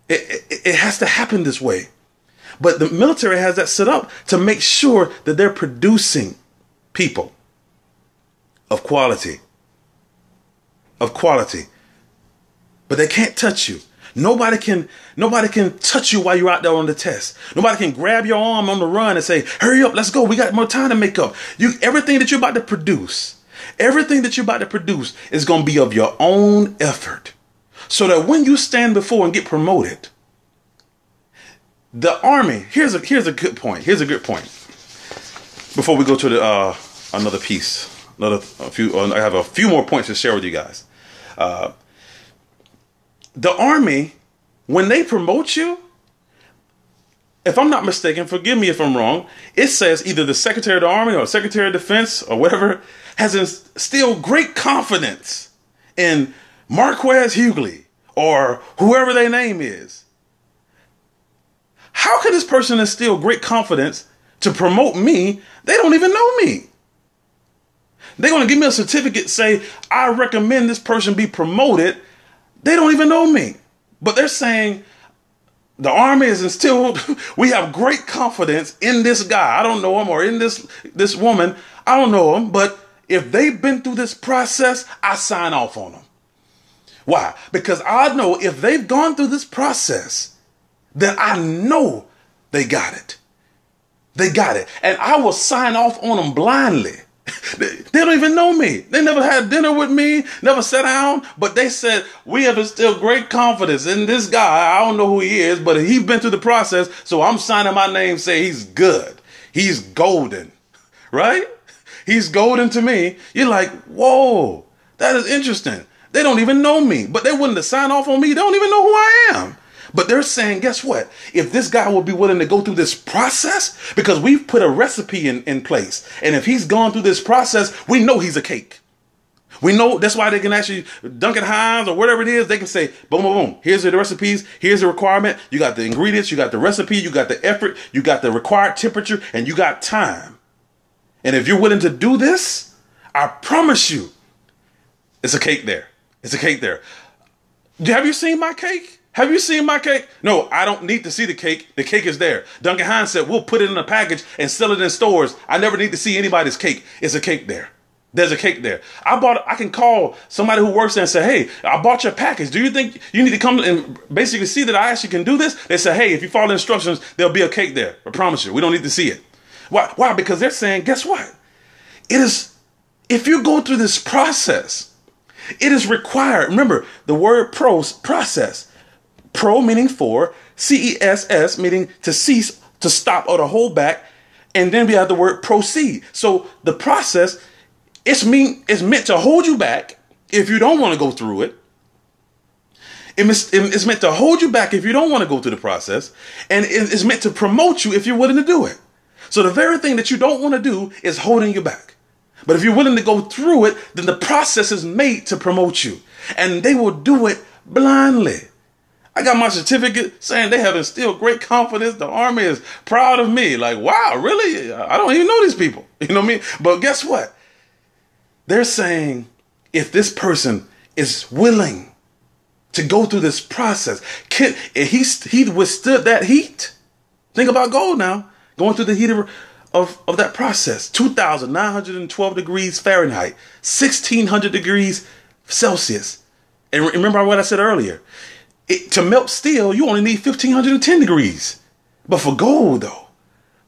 It has to happen this way. But the military has that set up to make sure that they're producing people of quality. Of quality. But they can't touch you. Nobody can touch you while you're out there on the test. Nobody can grab your arm on the run and say, hurry up, let's go. We got more time to make up. Everything that you're about to produce is going to be of your own effort. So that when you stand before and get promoted, the Army, here's a good point. Here's a good point. Before we go to the another piece, I have a few more points to share with you guys. The Army, when they promote you, if I'm not mistaken, forgive me if I'm wrong, it says either the Secretary of the Army or Secretary of Defense or whatever has instilled great confidence in Marquez Hughley or whoever their name is. How can this person instill great confidence to promote me? They don't even know me. They're going to give me a certificate, say, I recommend this person be promoted. They don't even know me. But they're saying the army is instilled. We have great confidence in this guy. I don't know him, or in this woman. I don't know him, but if they've been through this process, I sign off on them. Why? Because I know if they've gone through this process, then I know they got it. They got it. And I will sign off on them blindly. They don't even know me. They never had dinner with me, never sat down, but they said, we have instilled great confidence in this guy. I don't know who he is, but he's been through the process. So I'm signing my name, say he's good. He's golden, right? He's golden to me. You're like, whoa, that is interesting. They don't even know me, but they wouldn't have signed off on me. They don't even know who I am. But they're saying, guess what? If this guy will be willing to go through this process, because we've put a recipe in place. And if he's gone through this process, we know he's a cake. We know that's why they can actually, Duncan Hines or whatever it is, they can say, boom, boom, boom. Here's the recipes. Here's the requirement. You got the ingredients. You got the recipe. You got the effort. You got the required temperature, and you got time. And if you're willing to do this, I promise you, it's a cake there. It's a cake there. Have you seen my cake? Have you seen my cake? No, I don't need to see the cake. The cake is there. Duncan Hines said, we'll put it in a package and sell it in stores. I never need to see anybody's cake. It's a cake there. There's a cake there. I can call somebody who works there and say, hey, I bought your package. Do you think you need to come and basically see that I actually can do this? They say, hey, if you follow the instructions, there'll be a cake there. I promise you. We don't need to see it. Why? Why? Because they're saying, guess what? It is, if you go through this process, it is required. Remember the word process. Pro meaning for, CESS meaning to cease, to stop, or to hold back. And then we have the word proceed. So the process, it's meant to hold you back if you don't want to go through it. It's meant to hold you back if you don't want to go through the process. And it's meant to promote you if you're willing to do it. So the very thing that you don't want to do is holding you back. But if you're willing to go through it, then the process is made to promote you. And they will do it blindly. I got my certificate saying they have instilled great confidence. The Army is proud of me. Like, wow, really? I don't even know these people. You know what I mean? But guess what? They're saying if this person is willing to go through this process, he withstood that heat. Think about gold now. Going through the heat of that process. 2,912 degrees Fahrenheit. 1,600 degrees Celsius. And remember what I said earlier. To melt steel, you only need 1,510 degrees. But for gold, though,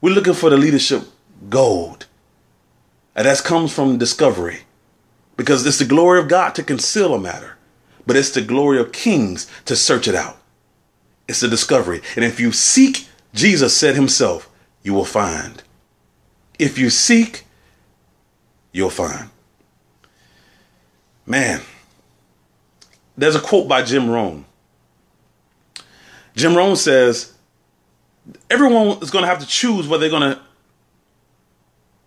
we're looking for the leadership gold. And that comes from discovery. Because it's the glory of God to conceal a matter. But it's the glory of kings to search it out. It's the discovery. And if you seek, Jesus said himself, you will find. If you seek, you'll find. Man, there's a quote by Jim Rohn. Jim Rohn says, everyone is going to have to choose whether they're going to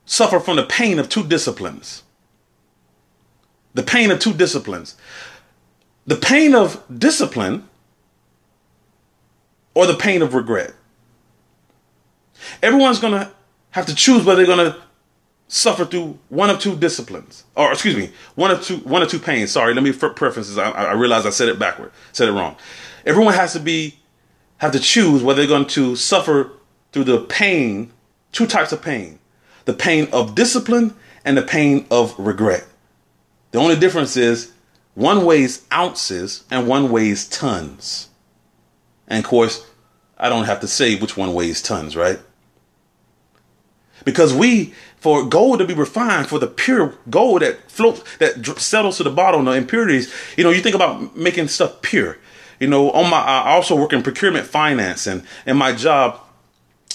suffer from the pain of two disciplines. The pain of two disciplines. The pain of discipline or the pain of regret. Everyone's going to have to choose whether they're going to suffer through one of two disciplines. Or, excuse me, one of two pains. Sorry, let me preface this. I realized I said it backward. Said it wrong. Everyone has to choose whether they're going to suffer through the pain, two types of pain. The pain of discipline and the pain of regret. The only difference is one weighs ounces and one weighs tons. And of course, I don't have to say which one weighs tons, right? Because for gold to be refined, for the pure gold that floats, that settles to the bottom, the impurities, you think about making stuff pure. I also work in procurement finance, and in my job,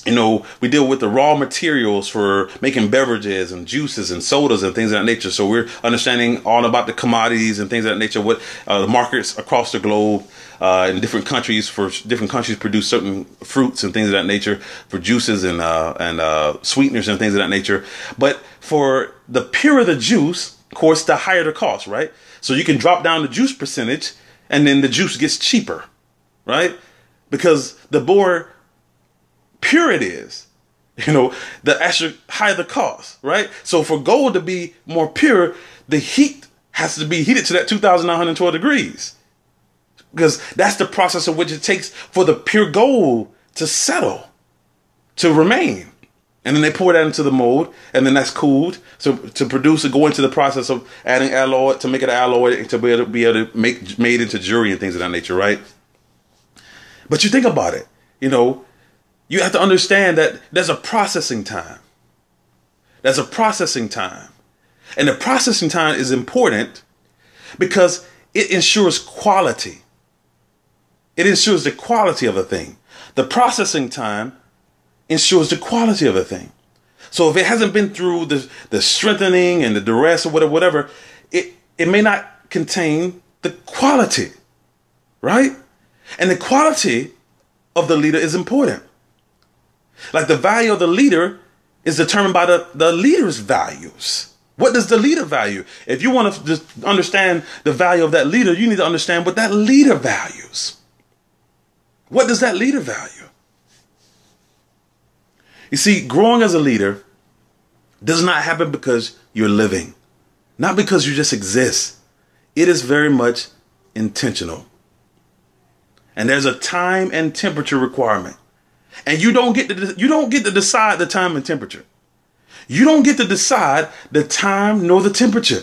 we deal with the raw materials for making beverages and juices and sodas and things of that nature. So we're understanding all about the commodities and things of that nature, what the markets across the globe in different countries, for different countries produce certain fruits and things of that nature for juices and sweeteners and things of that nature. But for the purer the juice, of course, the higher the cost, right? So you can drop down the juice percentage and then the juice gets cheaper, right? Because the more pure it is, the extra higher the cost, right? So for gold to be more pure, the heat has to be heated to that 2,912 degrees. because that's the process of which it takes for the pure gold to settle, to remain. And then they pour that into the mold, and then that's cooled. So to produce it, go into the process of adding alloy to make it an alloy to be able to make made into jewelry and things of that nature, right? But you think about it, you have to understand that there's a processing time. There's a processing time. And the processing time is important because it ensures quality. It ensures the quality of a thing. The processing time ensures the quality of a thing. So if it hasn't been through the strengthening and the duress or whatever, it may not contain the quality, right? And the quality of the leader is important. Like the value of the leader is determined by the leader's values. What does the leader value? If you want to just understand the value of that leader, you need to understand what that leader values. What does that leader value? You see, growing as a leader does not happen because you're living, not because you just exist. It is very much intentional. And there's a time and temperature requirement. And you don't get to decide the time and temperature. You don't get to decide the time nor the temperature.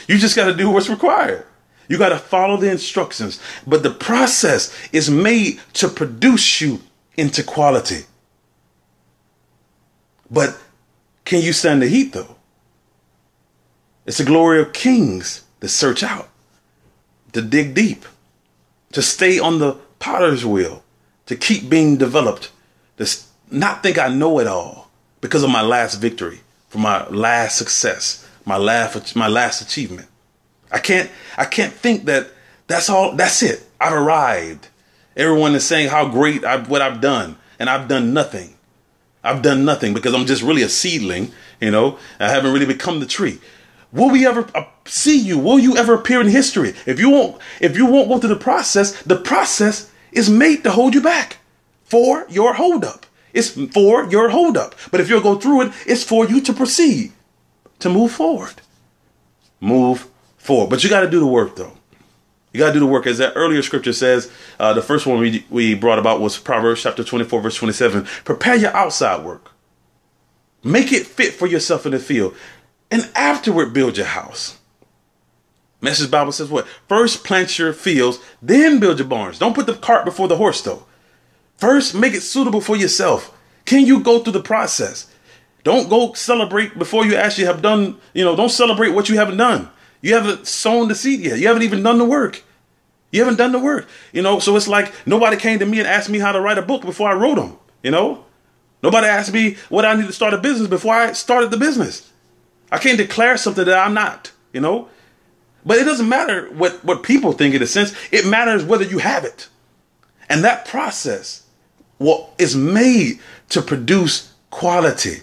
You just got to do what's required. You got to follow the instructions. But the process is made to produce you into quality. But can you stand the heat, though? It's the glory of kings to search out, to dig deep, to stay on the potter's wheel, to keep being developed, to not think I know it all because of my last victory, for my last success, my last achievement. I can't think that that's all. That's it. I've arrived. Everyone is saying how great what I've done, and I've done nothing. I've done nothing because I'm just really a seedling, I haven't really become the tree. Will we ever see you? Will you ever appear in history? If you won't go through the process is made to hold you back for your holdup. It's for your holdup. But if you'll go through it, it's for you to proceed, to move forward. Move forward. But you got to do the work, though. You got to do the work. As that earlier scripture says, the first one we brought about was Proverbs chapter 24, verse 27. Prepare your outside work. Make it fit for yourself in the field. And afterward, build your house. Message Bible says what? First plant your fields, then build your barns. Don't put the cart before the horse, though. First, make it suitable for yourself. Can you go through the process? Don't go celebrate before you actually have done, don't celebrate what you haven't done. You haven't sown the seed yet. You haven't even done the work. You haven't done the work. So it's like nobody came to me and asked me how to write a book before I wrote them. Nobody asked me what I need to start a business before I started the business. I can't declare something that I'm not, But it doesn't matter what people think in a sense. It matters whether you have it. And that process is made to produce quality.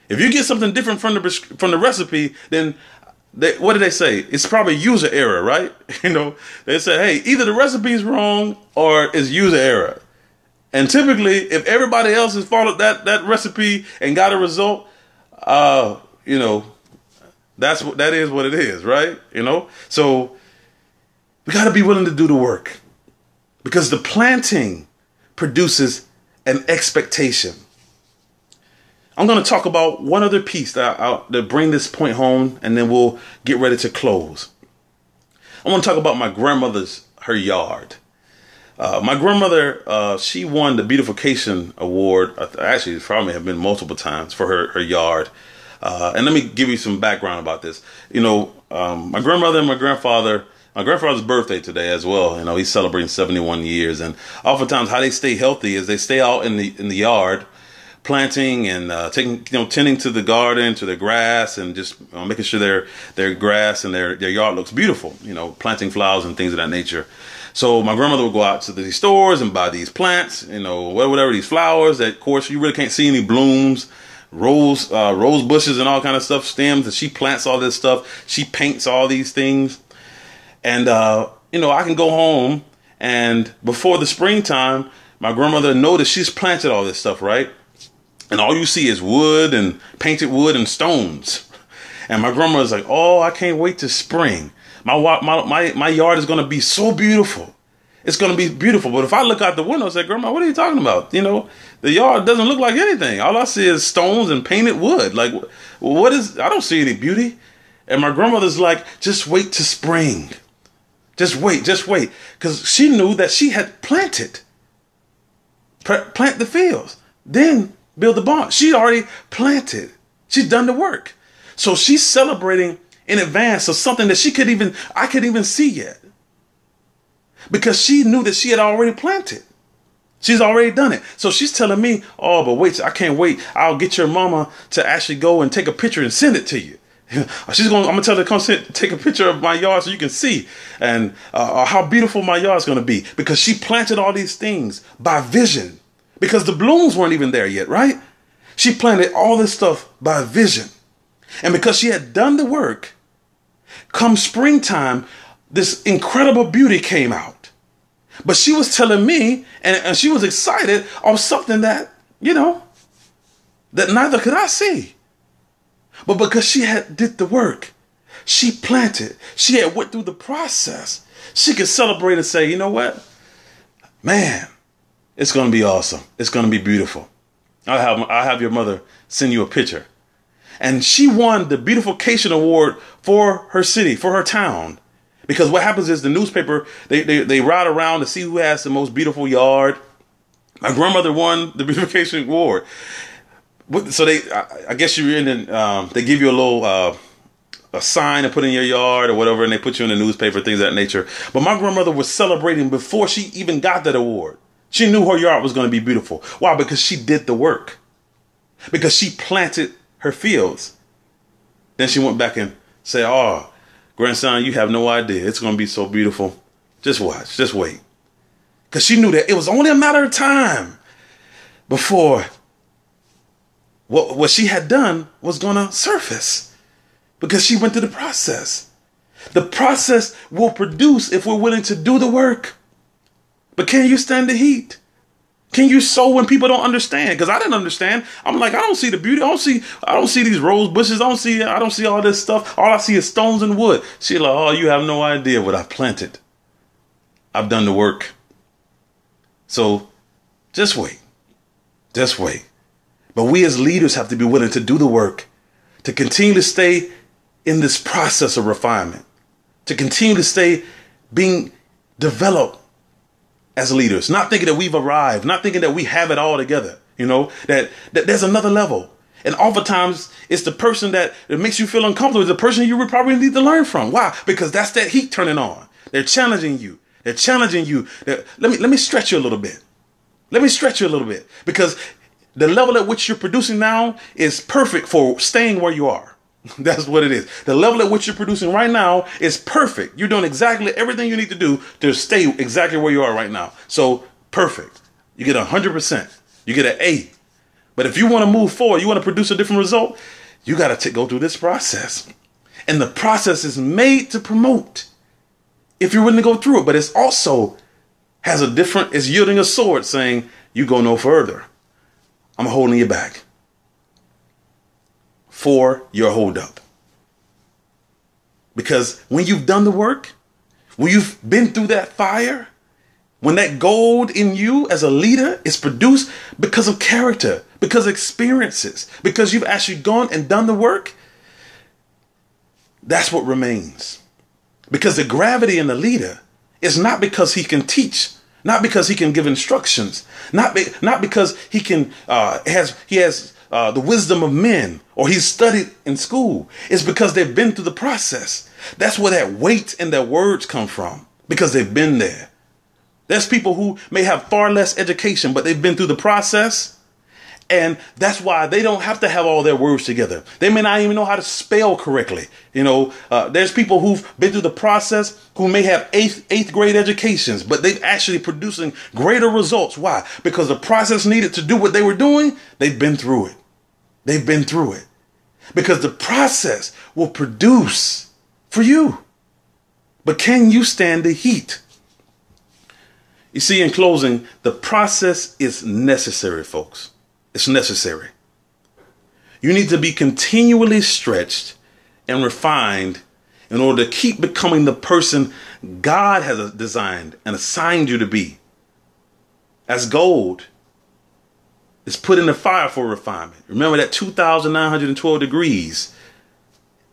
If you get something different from the recipe, then what do they say? It's probably user error, right? They say, hey, either the recipe is wrong or it's user error. And typically, if everybody else has followed that recipe and got a result, that is what it is, right? So we got to be willing to do the work because the planting produces an expectation. I'm going to talk about one other piece that bring this point home, and then we'll get ready to close. I want to talk about my grandmother's, her yard. My grandmother, she won the beautification award. Actually, it probably have been multiple times for her yard. And let me give you some background about this. My grandmother and my grandfather's birthday today as well. He's celebrating 71 years. And oftentimes how they stay healthy is they stay out in the yard, planting and tending to the garden, to the grass, and just making sure their grass and their yard looks beautiful, planting flowers and things of that nature. So my grandmother would go out to these stores and buy these plants, whatever, these flowers that, of course, you really can't see any blooms, rose bushes and all kind of stuff, stems, and she plants all this stuff. She paints all these things. And, I can go home, and before the springtime, my grandmother noticed she's planted all this stuff, right? And all you see is wood and painted wood and stones. And my grandmother's like, oh, I can't wait to spring. My yard is going to be so beautiful. It's going to be beautiful. But if I look out the window and say, Grandma, what are you talking about? The yard doesn't look like anything. All I see is stones and painted wood. Like, I don't see any beauty. And my grandmother's like, just wait to spring. Just wait. Because she knew that she had planted. Plant the fields. Then build the barn. She already planted. She's done the work. So she's celebrating in advance of something that I could even see yet. Because she knew that she had already planted. She's already done it. So she's telling me, oh, but wait, I can't wait. I'll get your mama to actually go and take a picture and send it to you. I'm going to tell her to come take a picture of my yard so you can see and how beautiful my yard is going to be. Because she planted all these things by vision. Because the blooms weren't even there yet, right? She planted all this stuff by vision. And because she had done the work, come springtime, this incredible beauty came out. But she was telling me, and she was excited of something that, that neither could I see. But because she had did the work, she planted, she had went through the process, she could celebrate and say, you know what? Man, it's going to be awesome. It's going to be beautiful. I'll have your mother send you a picture. And she won the beautification award for her city, for her town. Because what happens is the newspaper, they ride around to see who has the most beautiful yard. My grandmother won the beautification award. So I guess you're in, they give you a little, a sign to put in your yard or whatever, and they put you in the newspaper, things of that nature. But my grandmother was celebrating before she even got that award. She knew her yard was going to be beautiful. Why? Because she did the work. Because she planted her fields. Then she went back and said, oh, grandson, you have no idea. It's going to be so beautiful. Just watch. Just wait. Because she knew that it was only a matter of time before what she had done was going to surface. Because she went through the process. The process will produce if we're willing to do the work. But can you stand the heat? Can you sow when people don't understand? Because I didn't understand. I'm like, I don't see the beauty. I don't see these rose bushes. I don't see all this stuff. All I see is stones and wood. She's like, oh, you have no idea what I planted. I've done the work. So just wait. Just wait. But we as leaders have to be willing to do the work, to continue to stay in this process of refinement, to continue to stay being developed as leaders, not thinking that we've arrived, not thinking that we have it all together, that there's another level. And oftentimes it's the person that makes you feel uncomfortable, the person you would probably need to learn from. Why? Because that's that heat turning on. They're challenging you. They're challenging you. Let me stretch you a little bit. Let me stretch you a little bit, because the level at which you're producing now is perfect for staying where you are. That's what it is. The level at which you're producing right now is perfect. You're doing exactly everything you need to do to stay exactly where you are right now. So perfect. You get 100%. You get an A. But if you want to move forward, you want to produce a different result, you got to go through this process. And the process is made to promote if you're willing to go through it. But it's also is yielding a sword saying, you go no further. I'm holding you back for your hold up. Because when you've done the work, when you've been through that fire, when that gold in you as a leader is produced because of character, because of experiences, because you've actually gone and done the work, that's what remains. Because the gravity in the leader is not because he can teach, not because he can give instructions, not because he can has the wisdom of men, or he's studied in school. It's because they've been through the process. That's where that weight and their words come from, because they've been there. There's people who may have far less education, but they've been through the process. And that's why they don't have to have all their words together. They may not even know how to spell correctly. There's people who've been through the process who may have eighth grade educations, but they've actually producing greater results. Why? Because the process needed to do what they were doing, they've been through it. They've been through it. Because the process will produce for you. But can you stand the heat? You see, in closing, the process is necessary, folks. It's necessary. You need to be continually stretched and refined in order to keep becoming the person God has designed and assigned you to be. As gold is put in the fire for refinement. Remember that 2,912 degrees,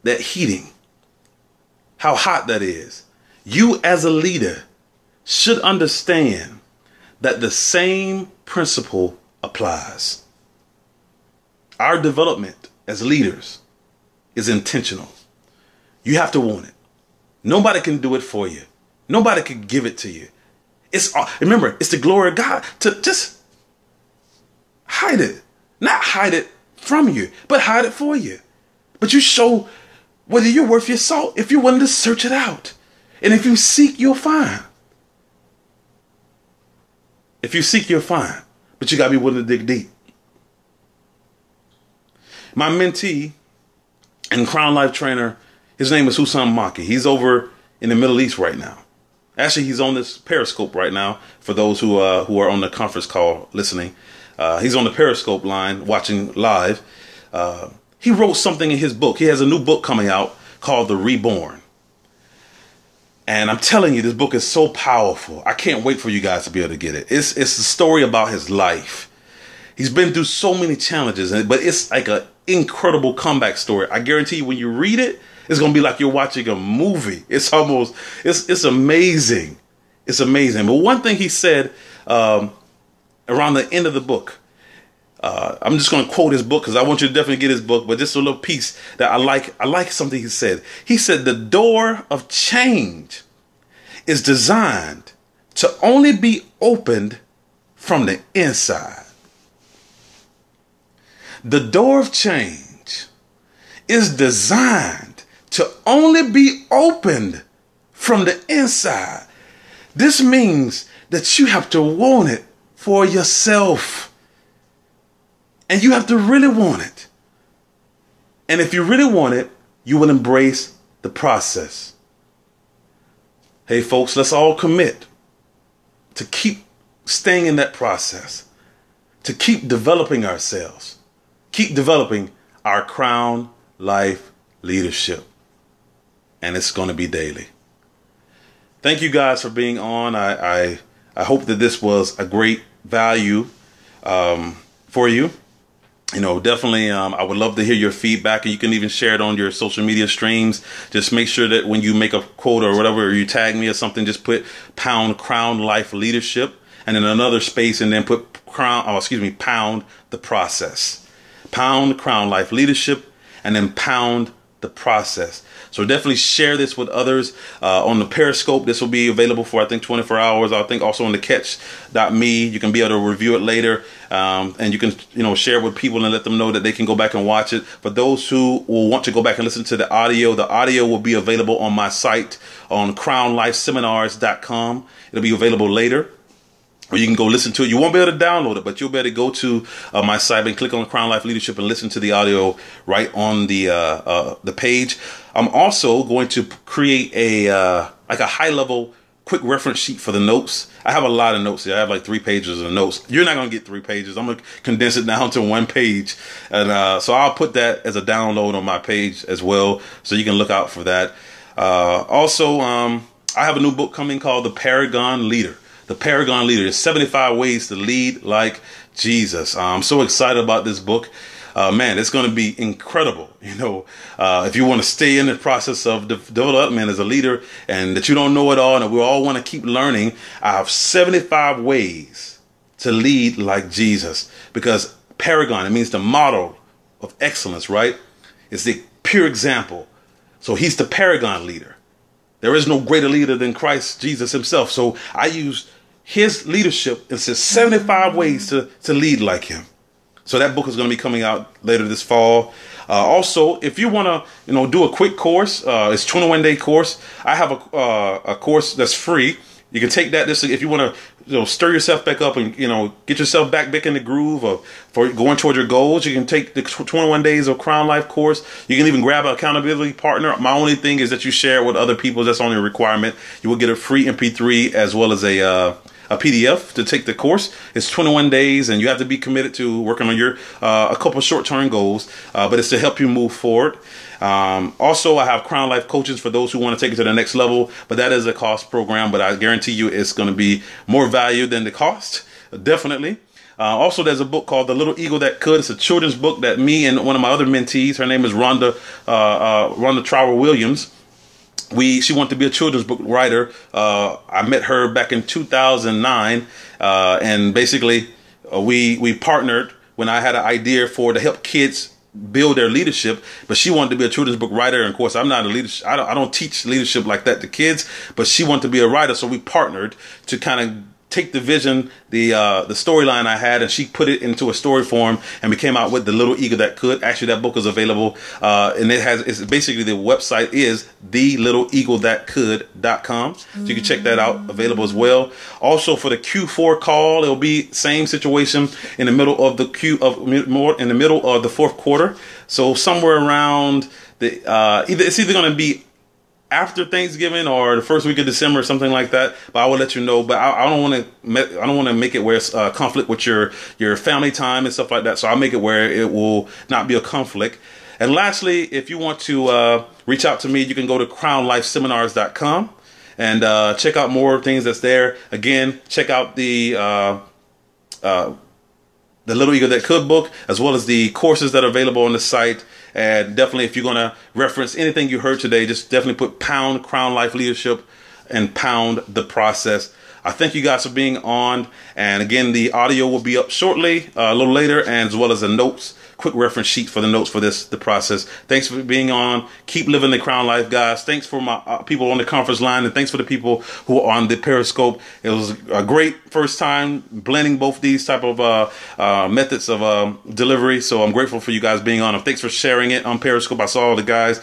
that heating, how hot that is. You as a leader should understand that the same principle applies. Our development as leaders is intentional. You have to want it. Nobody can do it for you. Nobody can give it to you. Remember, it's the glory of God to just hide it. Not hide it from you, but hide it for you. But you show whether you're worth your salt if you're willing to search it out. And if you seek, you'll find. If you seek, you'll find. But you got to be willing to dig deep. My mentee and Crown Life trainer, his name is Hussam Maki. He's over in the Middle East right now. Actually, he's on this Periscope right now for those who are on the conference call listening. He's on the Periscope line watching live. He wrote something in his book. He has a new book coming out called The Reborn. And I'm telling you, this book is so powerful. I can't wait for you guys to be able to get it. It's a story about his life. He's been through so many challenges, but it's like an incredible comeback story. I guarantee you, when you read it, it's going to be like you're watching a movie. It's amazing. It's amazing. But one thing he said around the end of the book, I'm just going to quote his book because I want you to definitely get his book, but just a little piece that I like. I like something he said. He said, the door of change is designed to only be opened from the inside. The door of change is designed to only be opened from the inside. This means that you have to want it for yourself. And you have to really want it. And if you really want it, you will embrace the process. Hey, folks, let's all commit to keep staying in that process, to keep developing ourselves, keep developing our Crown Life leadership. And it's going to be daily. Thank you guys for being on. I hope that this was a great value for you. You know, definitely, I would love to hear your feedback, and you can even share it on your social media streams. Just make sure that when you make a quote or whatever, or you tag me or something, just put pound Crown Life leadership, and in another space, and then put pound the process. Pound Crown Life leadership, and then pound the process. So definitely share this with others on the Periscope. This will be available for, I think, 24 hours. I think also on the catch.me. You can be able to review it later. And you can, share it with people and let them know that they can go back and watch it. For those who will want to go back and listen to the audio will be available on my site on crownlifeseminars.com. It'll be available later. Or you can go listen to it. You won't be able to download it, but you'll be able to go to my site and click on Crown Life Leadership and listen to the audio right on the page. I'm also going to create a high-level quick reference sheet for the notes. I have a lot of notes here. I have like 3 pages of notes. You're not going to get 3 pages. I'm going to condense it down to 1 page. And so I'll put that as a download on my page as well, so you can look out for that. Also, I have a new book coming called The Paragon Leader. The Paragon Leader is 75 ways to lead like Jesus. I'm so excited about this book. Man, it's going to be incredible. If you want to stay in the process of development as a leader and that you don't know it all and that we all want to keep learning, I have 75 ways to lead like Jesus, because paragon, it means the model of excellence, right? It's the pure example. So he's the paragon leader. There is no greater leader than Christ Jesus himself. So I use his leadership and says 75 ways to lead like him. So that book is going to be coming out later this fall. Also, if you want to, do a quick course, it's 21-day course. I have a course that's free. You can take that if you want to, stir yourself back up and, get yourself back in the groove of for going toward your goals. You can take the 21 days of Crown Life course. You can even grab an accountability partner. My only thing is that you share it with other people. That's only a requirement. You will get a free MP3 as well as a a PDF to take the course. It's 21 days, and you have to be committed to working on your a couple short-term goals, but it's to help you move forward. Also, I have Crown Life coaches for those who want to take it to the next level, but that is a cost program, but I guarantee you it's going to be more value than the cost, definitely. Also, there's a book called The Little Eagle That Could. It's a children's book that me and one of my other mentees, her name is Rhonda Trower Williams, she wanted to be a children's book writer. I met her back in 2009, and basically we partnered when I had an idea to help kids build their leadership, but she wanted to be a children's book writer. And of course, I'm not a leadership. I don't teach leadership like that to kids, but she wanted to be a writer. So we partnered to kind of take the vision, the storyline I had, and she put it into a story form, and we came out with The Little Eagle That Could. Actually, that book is available, and it's basically, the website is thelittleeaglethatcould.com. So you can check that out, available as well. Also, for the Q4 call, it'll be same situation in the middle of the fourth quarter. So somewhere around it's either going to be after Thanksgiving or the first week of December or something like that, but I will let you know. But I don't want to make it where it's conflict with your family time and stuff like that. So I'll make it where it will not be a conflict. And lastly, if you want to reach out to me, you can go to crownlifeseminars.com and check out more things that's there. Again, check out the Little Eagle That Could book, as well as the courses that are available on the site. And definitely, if you're going to reference anything you heard today, just definitely put pound Crown Life Leadership and pound the process. I thank you guys for being on. And again, the audio will be up shortly, a little later, and as well as the notes, quick reference sheet for the notes for the process. Thanks for being on. Keep living the Crown Life, guys. Thanks for my people on the conference line, and thanks for the people who are on the Periscope. It was a great first time blending both these type of methods of delivery. So I'm grateful for you guys being on. And thanks for sharing it on Periscope. I saw all the guys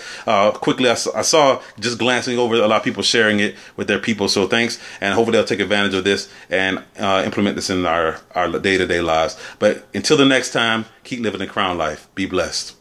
quickly. I saw just glancing over a lot of people sharing it with their people. So thanks, and hopefully they'll take advantage of this and implement this in our day-to-day lives. But until the next time, keep living the Crown Life. Be blessed.